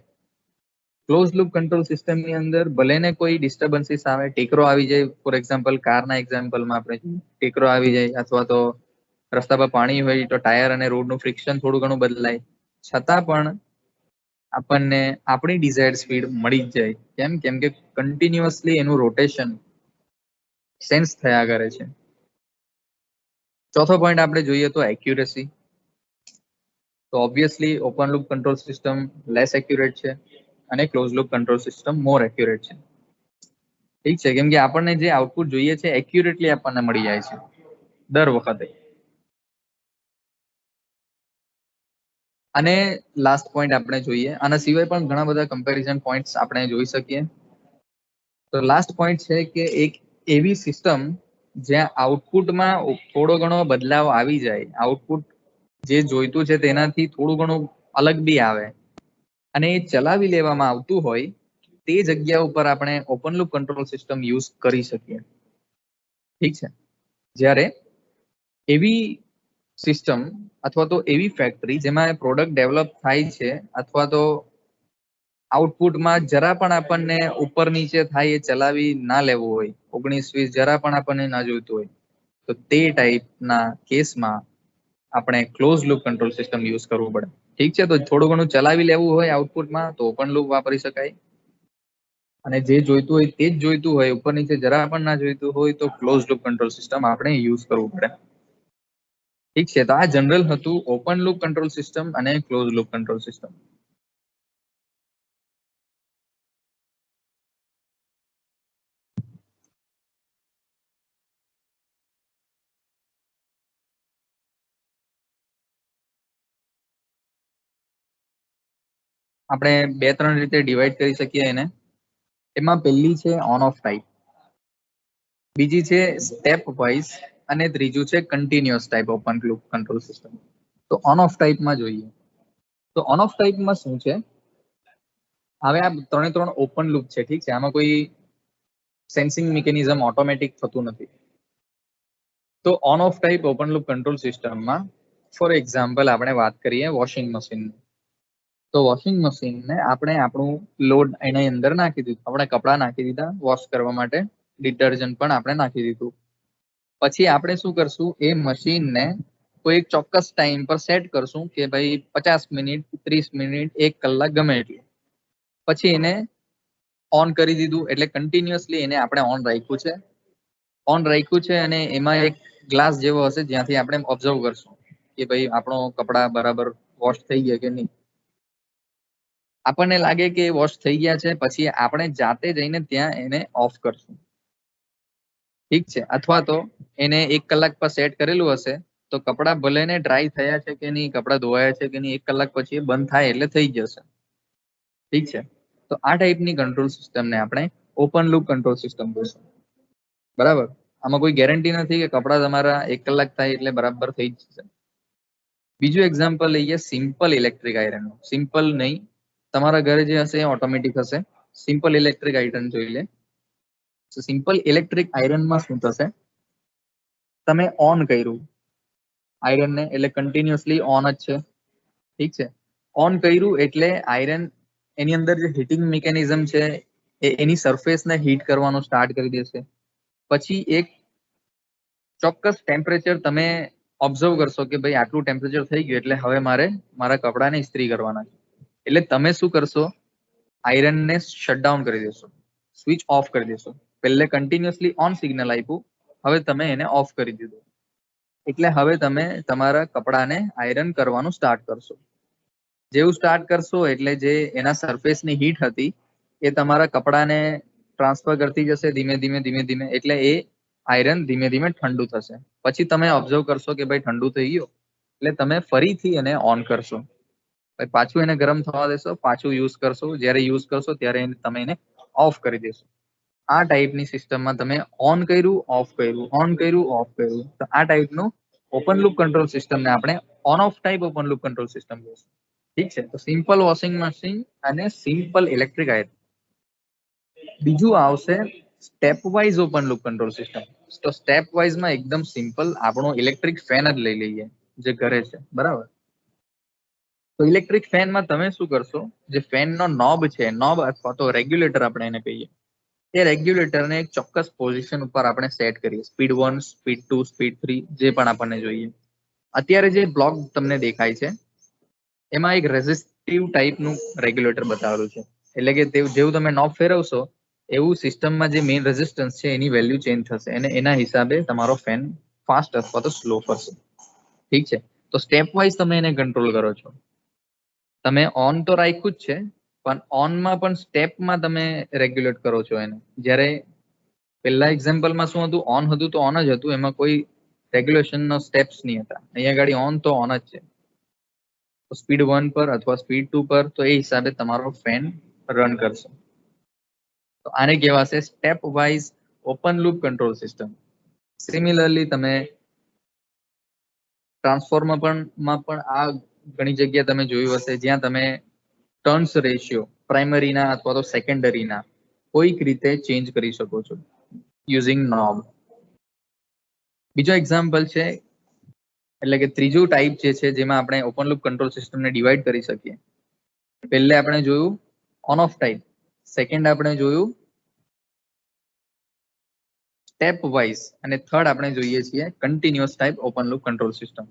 ક્લોઝ લૂપ કંટ્રોલ સિસ્ટમની અંદર ભલે ને કોઈ ડિસ્ટર્બન્સીસ આવે, ટેકરો આવી જાય, ફોર એક્ઝામ્પલ કારના એક્ઝામ્પલમાં આપણે ટેકરો આવી જાય, અથવા તો રસ્તા પર પાણી હોય તો ટાયર અને રોડનું ફ્રિક્શન થોડું ઘણું બદલાય, છતાં પણ આપણને આપણી ડિઝાયર્ડ સ્પીડ મળી જ જાય. કેમ કે કન્ટિન્યુઅસલી એનું રોટેશન સેન્સ થયા કરે છે. ચોથો પોઈન્ટ આપણે જોઈએ તો એક્યુરેસી. તો obviously open loop control system less accurate છે અને close loop control system more accurate છે. ઠીક છે, કેમ કે આપણને જે આઉટપુટ જોઈએ છે એક્યુરેટલી આપણને મળી જાય છે દર વખતે. અને લાસ્ટ પોઈન્ટ આપણે જોઈએ, આના સિવાય પણ ઘણા બધા કમ્પેરિઝન પોઈન્ટ્સ આપણે જોઈ શકીએ. તો લાસ્ટ પોઈન્ટ છે કે એક એવી સિસ્ટમ જ્યાં આઉટપુટમાં થોડો ઘણો બદલાવ આવી જાય, આઉટપુટ જે જોઈતું છે તેનાથી થોડું ઘણું અલગ બી આવે અને એ ચલાવી લેવામાં આવતું હોય, તે જગ્યા ઉપર આપણે open loop control system use કરી શકીએ. ઠીક છે, જ્યારે એવી સિસ્ટમ અથવા તો એવી ફેક્ટરી જેમાં પ્રોડક્ટ ડેવલપ થાય છે અથવા તો આઉટપુટમાં જરા પણ આપણને ઉપર નીચે થાય એ ચલાવી ના લેવું હોય, 19-20 જરા પણ આપણને ના જોઈતું હોય, તો તે ટાઈપના કેસમાં આપણે close loop control system use કરવું પડે. ઠીક છે, તો થોડું ઘણું ચલાવી લેવું હોય આઉટપુટમાં તો ઓપન લૂપ વાપરી શકાય, અને જે જોઈતું હોય તે જ જોઈતું હોય, ઉપર નીચે જરા પણ ના જોઈતું હોય તો ક્લોઝ લૂપ કંટ્રોલ સિસ્ટમ આપણે યુઝ કરવું પડે. ઠીક છે, તો આ જનરલ હતું ઓપન લૂપ કંટ્રોલ સિસ્ટમ અને ક્લોઝ લૂપ કંટ્રોલ સિસ્ટમ. આપણે 2-3 રીતે ડિવાઈડ કરી શકીએ એને. એમાં પહેલી છે ઓન ઓફ ટાઈપ, બીજી છે સ્ટેપ વાઇઝ અને ત્રીજું છે continuous type open loop control system. તો ઓન ઓફ ટાઈપમાં જોઈએ તો ઓન ઓફ ટાઈપમાં શું છે, હવે આ 3 ઓપન લૂપ છે, ઠીક છે, આમાં કોઈ સેન્સિંગ મિકેનિઝમ ઓટોમેટિક થતું નથી. તો on off type open loop control સિસ્ટમમાં ફોર એક્ઝામ્પલ આપણે વાત કરીએ વોશિંગ મશીન. તો વોશિંગ મશીનને આપણે આપણું લોડ એની અંદર નાખી દીધું, આપણે કપડાં નાખી દીધા વોશ કરવા માટે, ડિટર્જન્ટ પણ આપણે નાખી દીધું. પછી આપણે શું કરશું, એ મશીનને કોઈ એક ચોક્કસ ટાઈમ પર સેટ કરશું કે ભાઈ 50 મિનિટ, 30 મિનિટ, 1 કલાક ગમે એટલું. પછી એને ઓન કરી દીધું, એટલે કન્ટિન્યુઅસલી એને આપણે ઓન રાખ્યું છે અને એમાં એક ગ્લાસ જેવો હશે જ્યાંથી આપણે ઓબ્ઝર્વ કરશું કે ભાઈ આપણો કપડા બરાબર વોશ થઈ ગયા કે નહીં. આપણને લાગે કે વોશ થઈ ગયા છે, પછી આપણે જાતે જઈને ત્યાં એને ઓફ કરશું, ઠીક છે. અથવા તો એને 1 કલાક પર સેટ કરેલું હશે તો કપડા ભલે ને ડ્રાય થયા છે કે નહીં, કપડા ધોવાયા છે કે નહીં, 1 કલાક પછી બંધ થાય એટલે થઈ જશે, ઠીક છે. તો આ ટાઈપની કંટ્રોલ સિસ્ટમને આપણે ઓપન લૂપ કંટ્રોલ સિસ્ટમ કહીશું, બરાબર. આમાં કોઈ ગેરંટી નથી કે કપડા તમારા 1 કલાક થાય એટલે બરાબર થઈ જશે. બીજું એક્ઝામ્પલ લઈએ સિમ્પલ ઇલેક્ટ્રિક આયરનનું. સિમ્પલ નહીં, તમારા ઘરે જે હશે એ ઓટોમેટિક હશે. સિમ્પલ ઇલેક્ટ્રિક આયરન જોઈ લે. સિમ્પલ ઇલેક્ટ્રિક આયરનમાં શું થશે, તમે ઓન કર્યું આયરનને એટલે કન્ટિન્યુઅસલી ઓન જ છે, ઠીક છે. ઓન કર્યું એટલે આયરન એની અંદર જે હીટિંગ મિકેનિઝમ છે એ એની સરફેસને હીટ કરવાનું સ્ટાર્ટ કરી દેશે. પછી એક ચોક્કસ ટેમ્પરેચર તમે ઓબ્ઝર્વ કરશો કે ભાઈ આટલું ટેમ્પરેચર થઈ ગયું એટલે હવે મારે મારા કપડાને ઇસ્ત્રી કરવાના છે. એટલે તમે શું કરશો, આયરનને શટડાઉન કરી દેશો, સ્વિચ ઓફ કરી દેશો. પહેલે કન્ટિન્યુઅસલી ઓન સિગ્નલ આપ્યું, હવે તમે એને ઓફ કરી દીધું, એટલે હવે તમે તમારા કપડાને આયરન કરવાનું સ્ટાર્ટ કરશો. જેવું સ્ટાર્ટ કરશો એટલે જે એના સરફેસની હીટ હતી એ તમારા કપડાને ટ્રાન્સફર કરતી જશે ધીમે ધીમે, એટલે એ આયરન ધીમે ધીમે ઠંડુ થશે. પછી તમે ઓબ્ઝર્વ કરશો કે ભાઈ ઠંડુ થઈ ગયું, એટલે તમે ફરીથી એને ઓન કરશો, પાછું એને ગરમ થવા દેશો, પાછું યુઝ કરશો. જ્યારે યુઝ કરશો ત્યારે તમે એને ઓફ કરી દેશો. આ ટાઈપની સિસ્ટમમાં તમે ઓન કર્યું, ઓફ કર્યું, ઓન કર્યું, ઓફ કર્યું. તો આ ટાઈપનું ઓપન લૂપ કંટ્રોલ સિસ્ટમને આપણે on off type open loop control system કહીશું, ઠીક છે. તો સિમ્પલ વોશિંગ મશીન અને સિમ્પલ ઇલેક્ટ્રિક આયરન. બીજું આવશે step wise open loop control system. તો સ્ટેપ વાઇઝમાં એકદમ સિમ્પલ, આપણો ઇલેક્ટ્રિક ફેન જ લઈ લઈએ જે ઘરે છે, બરાબર. તો ઇલેક્ટ્રિક ફેનમાં તમે શું કરશો, જે ફેનનો નોબ છે, નોબ અથવા તો રેગ્યુલેટર આપણે એને કહીએ, એ રેગ્યુલેટરને એક ચોક્કસ પોઝિશન ઉપર આપણે સેટ કરીએ, સ્પીડ 1, સ્પીડ 2, સ્પીડ 3 જે પણ આપણને જોઈએ. અત્યારે જે બ્લોક તમને દેખાય છે એમાં એક રેઝિસ્ટિવ ટાઈપનું રેગ્યુલેટર બતાવેલું છે, એટલે કે જેવું તમે નોબ ફેરવશો એવું સિસ્ટમમાં જે મેઇન રેઝિસ્ટન્સ છે એની વેલ્યુ ચેન્જ થશે અને એના હિસાબે તમારો ફેન ફાસ્ટ અથવા તો સ્લો ફરશે, ઠીક છે. તો સ્ટેપ વાઇઝ તમે એને કંટ્રોલ કરો છો. તમે ઓન તો રાખ્યું જ છે, પણ ઓનમાં પણ સ્ટેપમાં તમે રેગ્યુલેટ કરો છો એને. જ્યારે પહેલા એક્ઝામ્પલમાં શું હતું, ઓન હતું તો ઓન જ હતું, એમાં કોઈ રેગ્યુલેશનનો સ્ટેપ્સ નહીં હતા. અહીંયા ગાડી ઓન તો ઓન જ છે. તો સ્પીડ 1 પર અથવા સ્પીડ 2 પર, તો એ હિસાબે તમારો ફેન રન કરશે. તો આને કહેવાશે step wise open loop control system. Similarly તમે ટ્રાન્સફોર્મરમાં પણ આ ઘણી જગ્યા તમે જોયું હશે જ્યાં તમે ટર્ન્સ રેશિયો પ્રાઇમરીના અથવા તો સેકન્ડરીના કોઈક રીતે ચેન્જ કરી શકો છો યુઝિંગ નોબ. બીજો એક્ઝામ્પલ છે, એટલે કે ત્રીજું ટાઈપ જે છે જેમાં આપણે ઓપન લૂપ કંટ્રોલ સિસ્ટમને ડિવાઈડ કરી શકીએ. પહેલે આપણે જોયું ઓન ઓફ ટાઈપ, સેકન્ડ આપણે જોયું સ્ટેપ વાઇઝ, અને થર્ડ આપણે જોઈએ છીએ continuous type open loop control system.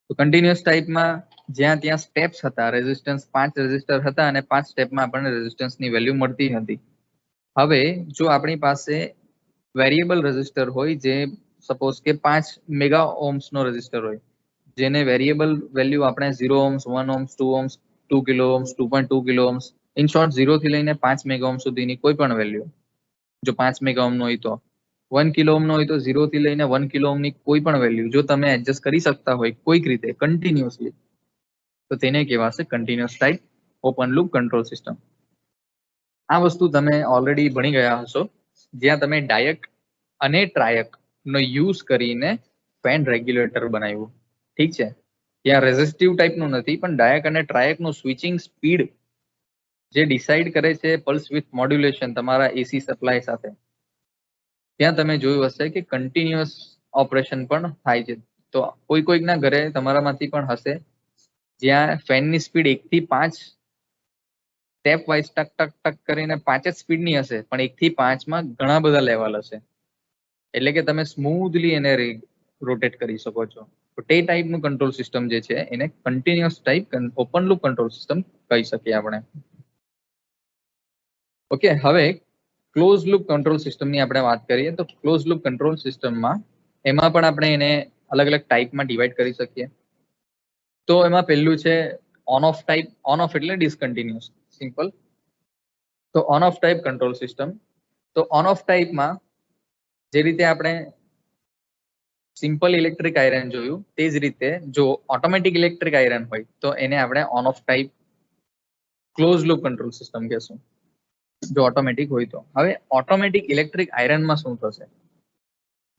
તો કન્ટિન્યુઅસ ટાઈપમાં જ્યાં ત્યાં સ્ટેપ્સ હતા, રેઝિસ્ટન્સ 5 રેઝિસ્ટર હતા અને 5 સ્ટેપમાં આપણને રેઝિસ્ટન્સની વેલ્યુ મળતી હતી. હવે જો આપણી પાસે વેરિયેબલ રેઝિસ્ટર હોય, જે સપોઝ કે 5 મેગા ઓહ્મ્સનો રેઝિસ્ટર હોય, જેને વેરિયેબલ વેલ્યુ આપણે 0 ohms, 1 ohms, 2 ohms, 2 kilo ohms, 2.2 kilo ohms, in short 0 થી લઈને 5 મેગા ઓહ્મ સુધીની કોઈ પણ વેલ્યુ, જો 5 મેગા ઓહ્મનો હોય તો 1 કિલો ઓહ્મનો હોય તો 0 થી લઈને 1 કિલો ઓહ્મની કોઈ પણ વેલ્યુ જો તમે એડજસ્ટ કરી શકતા હોય કોઈક રીતે કન્ટિન્યુઅસલી, તો તેને કહેવાશે continuous type open loop control system. આ વસ્તુ તમે ઓલરેડી ભણી ગયા હશો, જ્યાં તમે ડાયક અને ટ્રાયક નો યુઝ કરીને ફેન રેગ્યુલેટર બનાવ્યું. ઠીક છે, ત્યાં રેઝિસ્ટિવ ટાઈપનું નથી, પણ ડાયક અને ટ્રાયક નું સ્વિચિંગ સ્પીડ જે ડિસાઈડ કરે છે પલ્સ વિથ મોડ્યુલેશન તમારા એસી સપ્લાય સાથે. ત્યાં તમે જોયું હશે કે કન્ટિન્યુઅસ ઓપરેશન પણ થાય છે. તો કોઈકના ઘરે તમારામાંથી પણ હશે જ્યાં ફેનની સ્પીડ 1 થી 5 સ્ટેપ વાઇઝ ટક ટક ટક કરીને 5 જ સ્પીડની હશે, પણ 1 થી 5 માં ઘણા બધા લેવલ હશે. એટલે કે તમે સ્મૂધલી એને રોટેટ કરી શકો છો. તો તે ટાઈપનું કંટ્રોલ સિસ્ટમ જે છે એને continuous type open loop control system કહી શકીએ આપણે. ઓકે, હવે ક્લોઝ લૂપ કંટ્રોલ સિસ્ટમની આપણે વાત કરીએ તો ક્લોઝ લૂપ કંટ્રોલ સિસ્ટમમાં એમાં પણ આપણે એને અલગ અલગ ટાઈપમાં ડિવાઈડ કરી શકીએ. તો એમાં પહેલું છે on off type. On of એટલે ડિસકન્ટિન્યુઅસ, સિમ્પલ. તો on off type control system. તો ઓન ઓફ ટાઈપમાં જે રીતે આપણે સિમ્પલ ઇલેક્ટ્રિક આયરન જોયું, તે જ રીતે જો ઓટોમેટિક ઇલેક્ટ્રિક આયરન હોય તો એને આપણે on off type close loop control system કહેશું, જો ઓટોમેટિક હોય તો. હવે ઓટોમેટિક ઇલેક્ટ્રિક આયરનમાં શું થશે?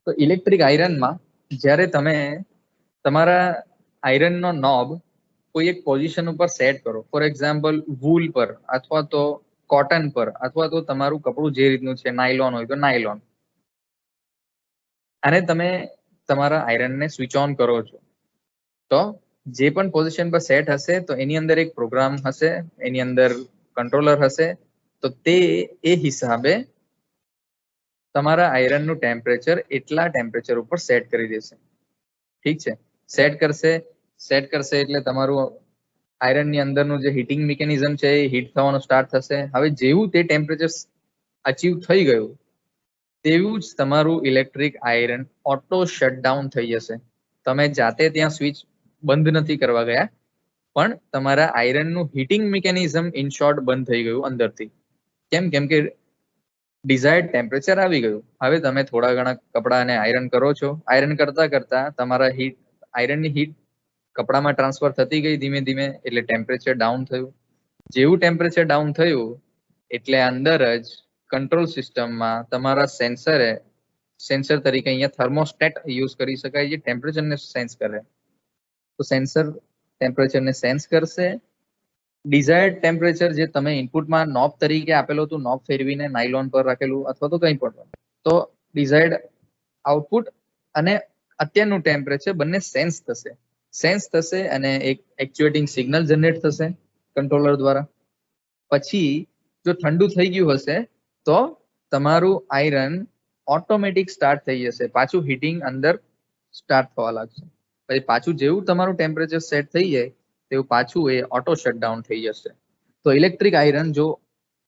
તો ઇલેક્ટ્રિક આયરનમાં જ્યારે તમે તમારા આયરનનો નોબ કોઈ એક પોઝિશન ઉપર સેટ કરો, ફોર એક્ઝામ્પલ વૂલ પર અથવા તો કોટન પર અથવા તો તમારું કપડું જે રીતનું છે, નાયલોન હોય તો નાયલોન, અને તમે તમારા આયરનને સ્વિચ ઓન કરો છો, તો જે પણ પોઝિશન પર સેટ હશે તો એની અંદર એક પ્રોગ્રામ હશે, એની અંદર કંટ્રોલર હશે. તો તે એ હિસાબે તમારા આયરનનું ટેમ્પરેચર એટલા ટેમ્પરેચર ઉપર સેટ કરી દેશે. ઠીક છે, સેટ કરશે એટલે તમારું આયરનની અંદરનું જે હીટિંગ મિકેનિઝમ છે એ હીટ થવાનું સ્ટાર્ટ થશે. હવે જેવું તે ટેમ્પરેચર અચીવ થઈ ગયું તેવું જ તમારું ઇલેક્ટ્રિક આયરન ઓટો શટડાઉન થઈ જશે. તમે જાતે ત્યાં સ્વિચ બંધ નથી કરવા ગયા, પણ તમારા આયરનનું હીટિંગ મિકેનિઝમ ઇન શોર્ટ બંધ થઈ ગયું અંદરથી. કેમ કે ડિઝાયર્ડ ટેમ્પરેચર આવી ગયું. હવે તમે થોડા ઘણા કપડાને આયરન કરો છો, આયરન કરતા કરતા તમારા આયરનની હીટ કપડામાં ટ્રાન્સફર થતી ગઈ ધીમે ધીમે, એટલે ટેમ્પરેચર ડાઉન થયું. જેવું ટેમ્પરેચર ડાઉન થયું એટલે અંદર જ કંટ્રોલ સિસ્ટમમાં તમારા સેન્સર તરીકે અહીંયા થર્મોસ્ટેટ યુઝ કરી શકાય, જે ટેમ્પરેચરને સેન્સ કરે. તો સેન્સર ટેમ્પરેચરને સેન્સ કરશે. ડિઝાયર્ડ ટેમ્પરેચર જે તમે ઇનપુટમાં નોબ તરીકે આપેલું હતું, નોબ ફેરવીને નાયલોન પર રાખેલું અથવા તો કંઈ પણ, તો ડિઝાયર્ડ આઉટપુટ અને અત્યારનું ટેમ્પરેચર બંને સેન્સ થશે અને એક એક્ચ્યુએટિંગ સિગ્નલ જનરેટ થશે કંટ્રોલર દ્વારા. પછી જો ઠંડુ થઈ ગયું હશે તો તમારું આયરન ઓટોમેટિક સ્ટાર્ટ થઈ જશે, પાછું હીટિંગ અંદર સ્ટાર્ટ થવા લાગશે. પછી પાછું જેવું તમારું ટેમ્પરેચર સેટ થઈ જાય તેવું પાછું એ ઓટો શટડાઉન થઈ જશે. તો ઇલેક્ટ્રિક આયરન જો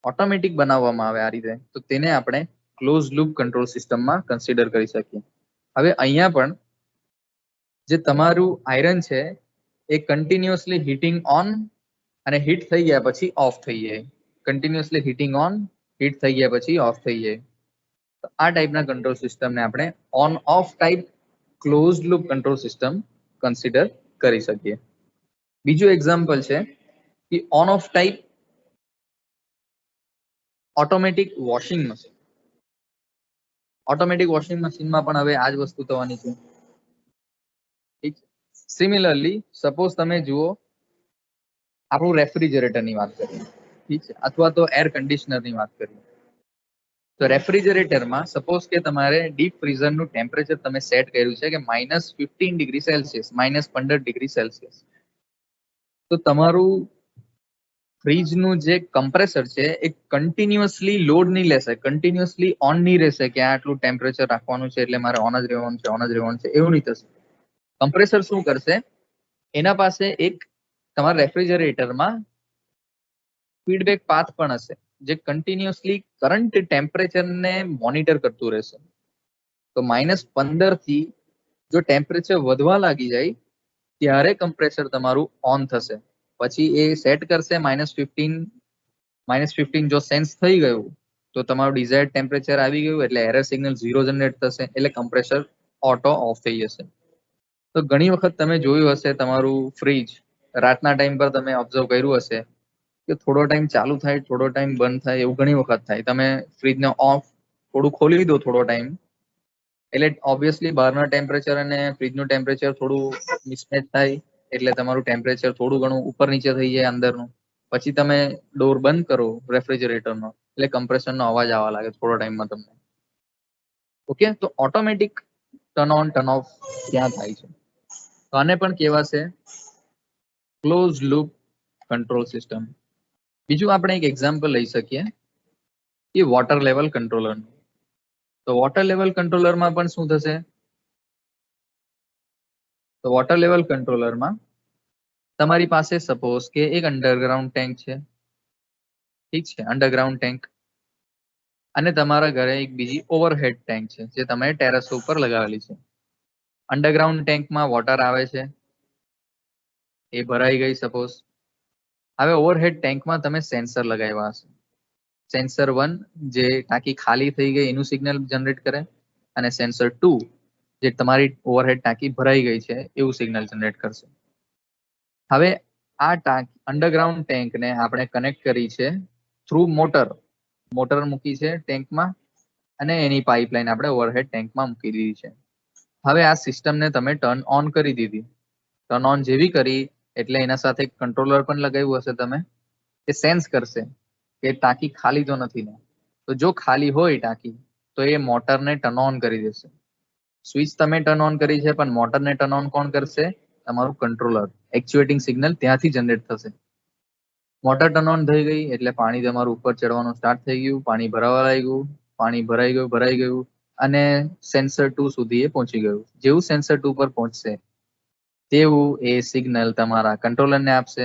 ઓટોમેટિક બનાવવામાં આવે આ રીતે, તો તેને આપણે ક્લોઝ લૂપ કંટ્રોલ સિસ્ટમમાં કન્સિડર કરી શકીએ. હવે અહીંયા પણ જે તમારું આયરન છે એ કન્ટિન્યુઅસલી હીટિંગ ઓન અને હીટ થઈ ગયા પછી ઓફ થઈ જાય, કન્ટિન્યુઅસલી હીટિંગ ઓન, હીટ થઈ ગયા પછી ઓફ થઈ જાય. તો આ ટાઈપના કંટ્રોલ સિસ્ટમને આપણે on off type closed loop control system consider કરી શકીએ. બીજું એક્ઝામ્પલ છે કે on off type automatic washing machine. Automatic washing મશીનમાં પણ હવે આ જ વસ્તુ થવાની છે. સિમિલરલી સપોઝ તમે જુઓ આપણું રેફ્રિજરેટરની વાત કરીએ, ઠીક છે, અથવા તો એર કન્ડિશનરની વાત કરીએ. તો રેફ્રિજરેટરમાં સપોઝ કે તમારે ડીપ ફ્રીઝરનું ટેમ્પરેચર તમે સેટ કર્યું છે કે -15 ડિગ્રી સેલ્સિયસ, -15 ડિગ્રી સેલ્સિયસ. તો તમારું ફ્રીજનું જે કમ્પ્રેસર છે એ કન્ટિન્યુઅસલી લોડ નહીં લેશે, કન્ટિન્યુઅસલી ઓન નહીં રહેશે કે આટલું ટેમ્પરેચર રાખવાનું છે એટલે મારે ઓન જ રહેવાનું છે, એવું નહીં થશે. કમ્પ્રેસર શું કરશે, એના પાસે એક તમારા રેફ્રિજરેટરમાં ફીડબેક પાથ પણ હશે, જે કન્ટિન્યુઅસલી કરંટ ટેમ્પરેચરને મોનિટર કરતું રહેશે. તો -15 થી જો ટેમ્પરેચર વધવા લાગી જાય ત્યારે કમ્પ્રેસર તમારું ઓન થશે. પછી એ સેટ કરશે -15 જો સેન્સ થઈ ગયું તો તમારું ડિઝાયર્ડ ટેમ્પરેચર આવી ગયું એટલે એરર સિગ્નલ 0 જનરેટ થશે, એટલે કમ્પ્રેસર ઓટો ઓફ થઈ જશે. તો ઘણી વખત તમે જોયું હશે તમારું ફ્રીજ રાતના ટાઈમ પર તમે ઓબ્ઝર્વ કર્યું હશે કે થોડો ટાઈમ ચાલુ થાય, થોડો ટાઈમ બંધ થાય, એવું ઘણી વખત થાય. તમે ફ્રીજને ઓફ થોડું ખોલી દો થોડો ટાઈમ, એટલે ઓબ્વિયસલી બહારના ટેમ્પરેચર અને ફ્રીજનું ટેમ્પરેચર થોડું મિસમેચ થાય, એટલે તમારું ટેમ્પરેચર થોડું ઘણું ઉપર નીચે થઈ જાય અંદરનું. પછી તમે ડોર બંધ કરો રેફ્રિજરેટરનો, એટલે કમ્પ્રેશનનો અવાજ આવવા લાગે થોડો ટાઈમમાં તમને. ઓકે, તો automatic turn on turn off ત્યાં થાય છે. તો આને પણ કહેવાશે ક્લોઝ લૂપ કંટ્રોલ સિસ્ટમ. બીજું આપણે એક એક્ઝામ્પલ લઈ શકીએ કે વોટર લેવલ કંટ્રોલર. તો વોટર લેવલ કંટ્રોલરમાં પણ શું થશે? તો વોટર લેવલ કંટ્રોલરમાં તમારી પાસે સપોઝ કે એક અંડરગ્રાઉન્ડ ટેન્ક છે, ઠીક છે, અંડરગ્રાઉન્ડ ટેન્ક, અને તમારા ઘરે એક બીજી ઓવરહેડ ટેન્ક છે જે તમે ટેરેસ ઉપર લગાવેલી છે. અંડરગ્રાઉન્ડ ટેન્કમાં વોટર આવે છે, એ ભરાઈ ગઈ સપોઝ. હવે ઓવરહેડ ટેન્કમાં તમે સેન્સર લગાવ્યા હશે. સેન્સર 1 જે ટાંકી ખાલી થઈ ગઈ એનું સિગ્નલ જનરેટ કરે, અને સેન્સર 2 જે તમારી ઓવરહેડ ટાંકી ભરાઈ ગઈ છે એવું સિગ્નલ જનરેટ કરશે. હવે આ અંડરગ્રાઉન્ડ ટેન્કને આપણે કનેક્ટ કરી છે થ્રુ મોટર મૂકી છે ટેન્કમાં, અને એની પાઇપલાઇન આપણે ઓવરહેડ ટેન્કમાં મૂકી દીધી છે. હવે આ સિસ્ટમને તમે ટર્ન ઓન કરી દીધી. ટર્ન ઓન જેવી કરી એટલે એના સાથે કંટ્રોલર પણ લગાવ્યું હશે તમે, એ સેન્સ કરશે કે ટાંકી ખાલી તો નથી ને. તો જો ખાલી હોય ટાંકી તો એ મોટરને ટર્ન ઓન કરી દેશે. સ્વિચ તમે ટર્ન ઓન કરી છે, પણ મોટરને ટર્ન ઓન કોણ કરશે? તમારું કંટ્રોલર. એક્ચ્યુએટિંગ સિગ્નલ ત્યાંથી જનરેટ થશે. મોટર ટર્ન ઓન થઈ ગઈ એટલે પાણી તમારું ઉપર ચડવાનું સ્ટાર્ટ થઈ ગયું, પાણી ભરાવા લાગ્યું, પાણી ભરાઈ ગયું અને સેન્સર 2 સુધી એ પહોંચી ગયું. જેવું સેન્સર 2 પર પહોંચશે તેવું એ સિગ્નલ તમારા કંટ્રોલરને આપશે,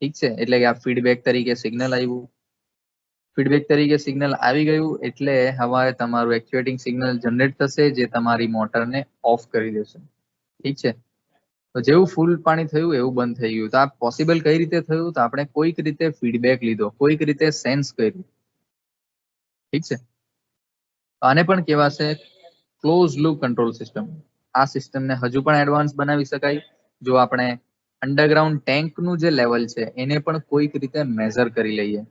ઠીક છે. એટલે કે આ ફીડબેક તરીકે સિગ્નલ આવ્યું. ફીડબેક તરીકે સિગ્નલ આવી ગયું એટલે હવે તમારું એક્ચ્યુએટિંગ સિગ્નલ જનરેટ થશે જે તમારી મોટરને ઓફ કરી દેશે, ઠીક છે. તો જેવું ફૂલ પાણી થયું એવું બંધ થઈ ગયું. તો આ પોસિબલ કઈ રીતે થયું? તો આપણે કોઈક રીતે ફીડબેક લીધો, કોઈક રીતે સેન્સ કર્યું, ઠીક છે. આને પણ કહેવાશે ક્લોઝ લૂપ કંટ્રોલ સિસ્ટમ. આ સિસ્ટમને હજુ પણ એડવાન્સ બનાવી શકાય જો આપણે અંડરગ્રાઉન્ડ ટેન્કનું જે લેવલ છે એને પણ કોઈક રીતે મેઝર કરી લઈએ.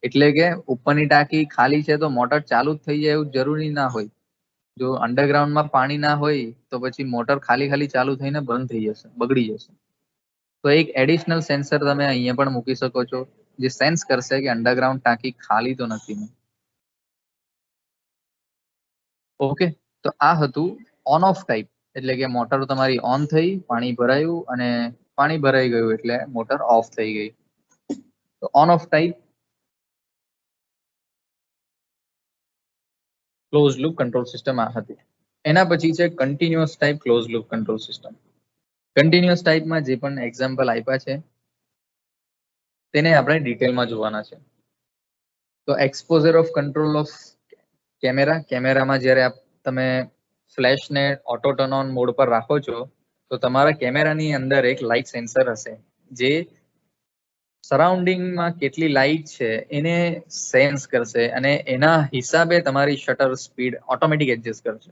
એટલે કે ઉપરની ટાંકી ખાલી છે તો મોટર ચાલુ જ થઈ જાય એવું જરૂરી ના હોય. જો અંડરગ્રાઉન્ડમાં પાણી ના હોય તો પછી મોટર ખાલી ચાલુ થઈને બંધ થઈ જશે, બગડી જશે. તો એક એડિશનલ સેન્સર તમે અહીંયા પણ મૂકી શકો છો જે સેન્સ કરશે કે અંડરગ્રાઉન્ડ ટાંકી ખાલી તો નથી. ઓકે, તો આ હતું ઓન ઓફ ટાઈપ, એટલે કે મોટર તમારી ઓન થઈ, પાણી ભરાયું, અને પાણી ભરાઈ ગયું એટલે મોટર ઓફ થઈ ગઈ. તો on off type close loop control system આ હતી. એના પછી છે continuous type close loop control system. Continuous ટાઈપમાં જે પણ એક્ઝામ્પલ આપ્યા છે તેને આપણે ડિટેલમાં જોવાના છે. તો એક્સપોઝર ઓફ કંટ્રોલ ઓફ કેમેરામાં જ્યારે તમે ફ્લેશને ઓટો ટર્ન ઓન મોડ પર રાખો છો તો તમારા કેમેરાની અંદર એક લાઇટ સેન્સર હશે જે સરાઉન્ડિંગમાં કેટલી લાઇટ છે એને સેન્સ કરશે અને એના હિસાબે તમારી શટર સ્પીડ ઓટોમેટિક એડજસ્ટ કરશે.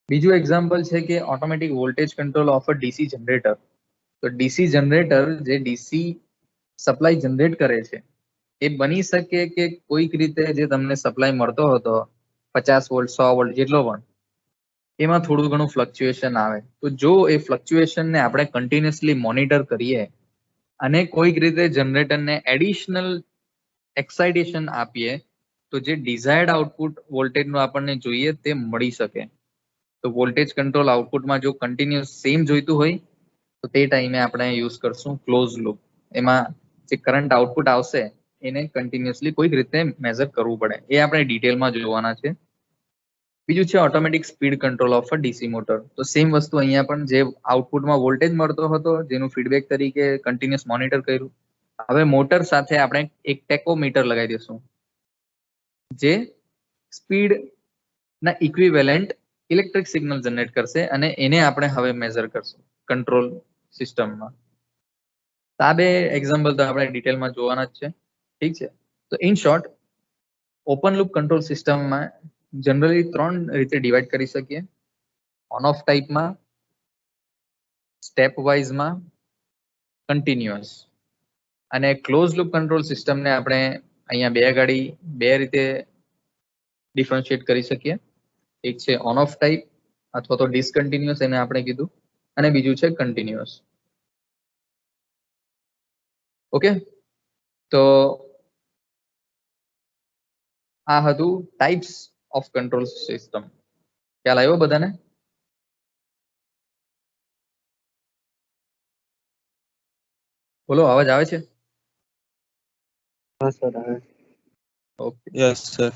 બીજું એક્ઝામ્પલ છે કે automatic voltage control of a DC generator. તો ડીસી જનરેટર જે ડીસી સપ્લાય જનરેટ કરે છે એ બની શકે કે કોઈક રીતે જે તમને સપ્લાય મળતો હતો 50 વોલ્ટ 100 વોલ્ટ જેટલો પણ, એમાં થોડું ઘણું ફ્લક્ચ્યુએશન આવે. તો જો એ ફ્લક્ચ્યુએશનને આપણે કન્ટિન્યુઅસલી મોનિટર કરીએ અને કોઈક રીતે જનરેટરને એડિશનલ એક્સાઇટેશન આપીએ તો જે ડિઝાયર્ડ આઉટપુટ વોલ્ટેજનું આપણને જોઈએ તે મળી શકે. તો વોલ્ટેજ કંટ્રોલ આઉટપુટમાં જો કન્ટિન્યુઅસ સેમ જોઈતું હોય તો તે ટાઈમે આપણે યુઝ કરશું ક્લોઝ લૂપ. એમાં જે કરંટ આઉટપુટ આવશે એને કન્ટિન્યુઅસલી કોઈક રીતે મેઝર કરવું પડે, એ આપણે ડિટેલમાં જોવાના છે. બીજું છે automatic speed control of a DC motor. તો સેમ વસ્તુ અહીંયા પણ જે આઉટપુટમાં વોલ્ટેજ મળતો હતો જેનું ફીડબેક તરીકે કન્ટિન્યુઅસ મોનિટર કર્યું, હવે મોટર સાથે આપણે એક ટેકોમીટર લગાવી દઈશું જે સ્પીડ ના ઇક્વિવેલન્ટ ઇલેક્ટ્રિક સિગ્નલ જનરેટ કરશે અને એને આપણે હવે મેઝર કરશું કંટ્રોલ સિસ્ટમમાં. આ બે એક્ઝામ્પલ તો આપણે ડિટેલમાં જોવાના જ છે, ઠીક છે. તો in short open loop control સિસ્ટમમાં જનરલી 3 રીતે ડિવાઈડ કરી શકીએ: ઓન ઓફ ટાઈપમાં, સ્ટેપ વાઇઝમાં, કન્ટિન્યુઅસ. અને ક્લોઝ લૂપ કંટ્રોલ સિસ્ટમને આપણે અહીંયા બે રીતે ડિફરન્શિએટ કરી શકીએ. એક છે ઓન ઓફ ટાઈપ અથવા તો ડિસકન્ટિન્યુઅસ, એને આપણે કીધું, અને બીજું છે કન્ટિન્યુઅસ. ઓકે, તો આ હતું ટાઈપ્સ ઓફ કંટ્રોલ સિસ્ટમ. ખ્યાલ આવ્યો બધાને? બોલો, અવાજ આવે છે? હા સર આવે. ઓકે. Yes, sir.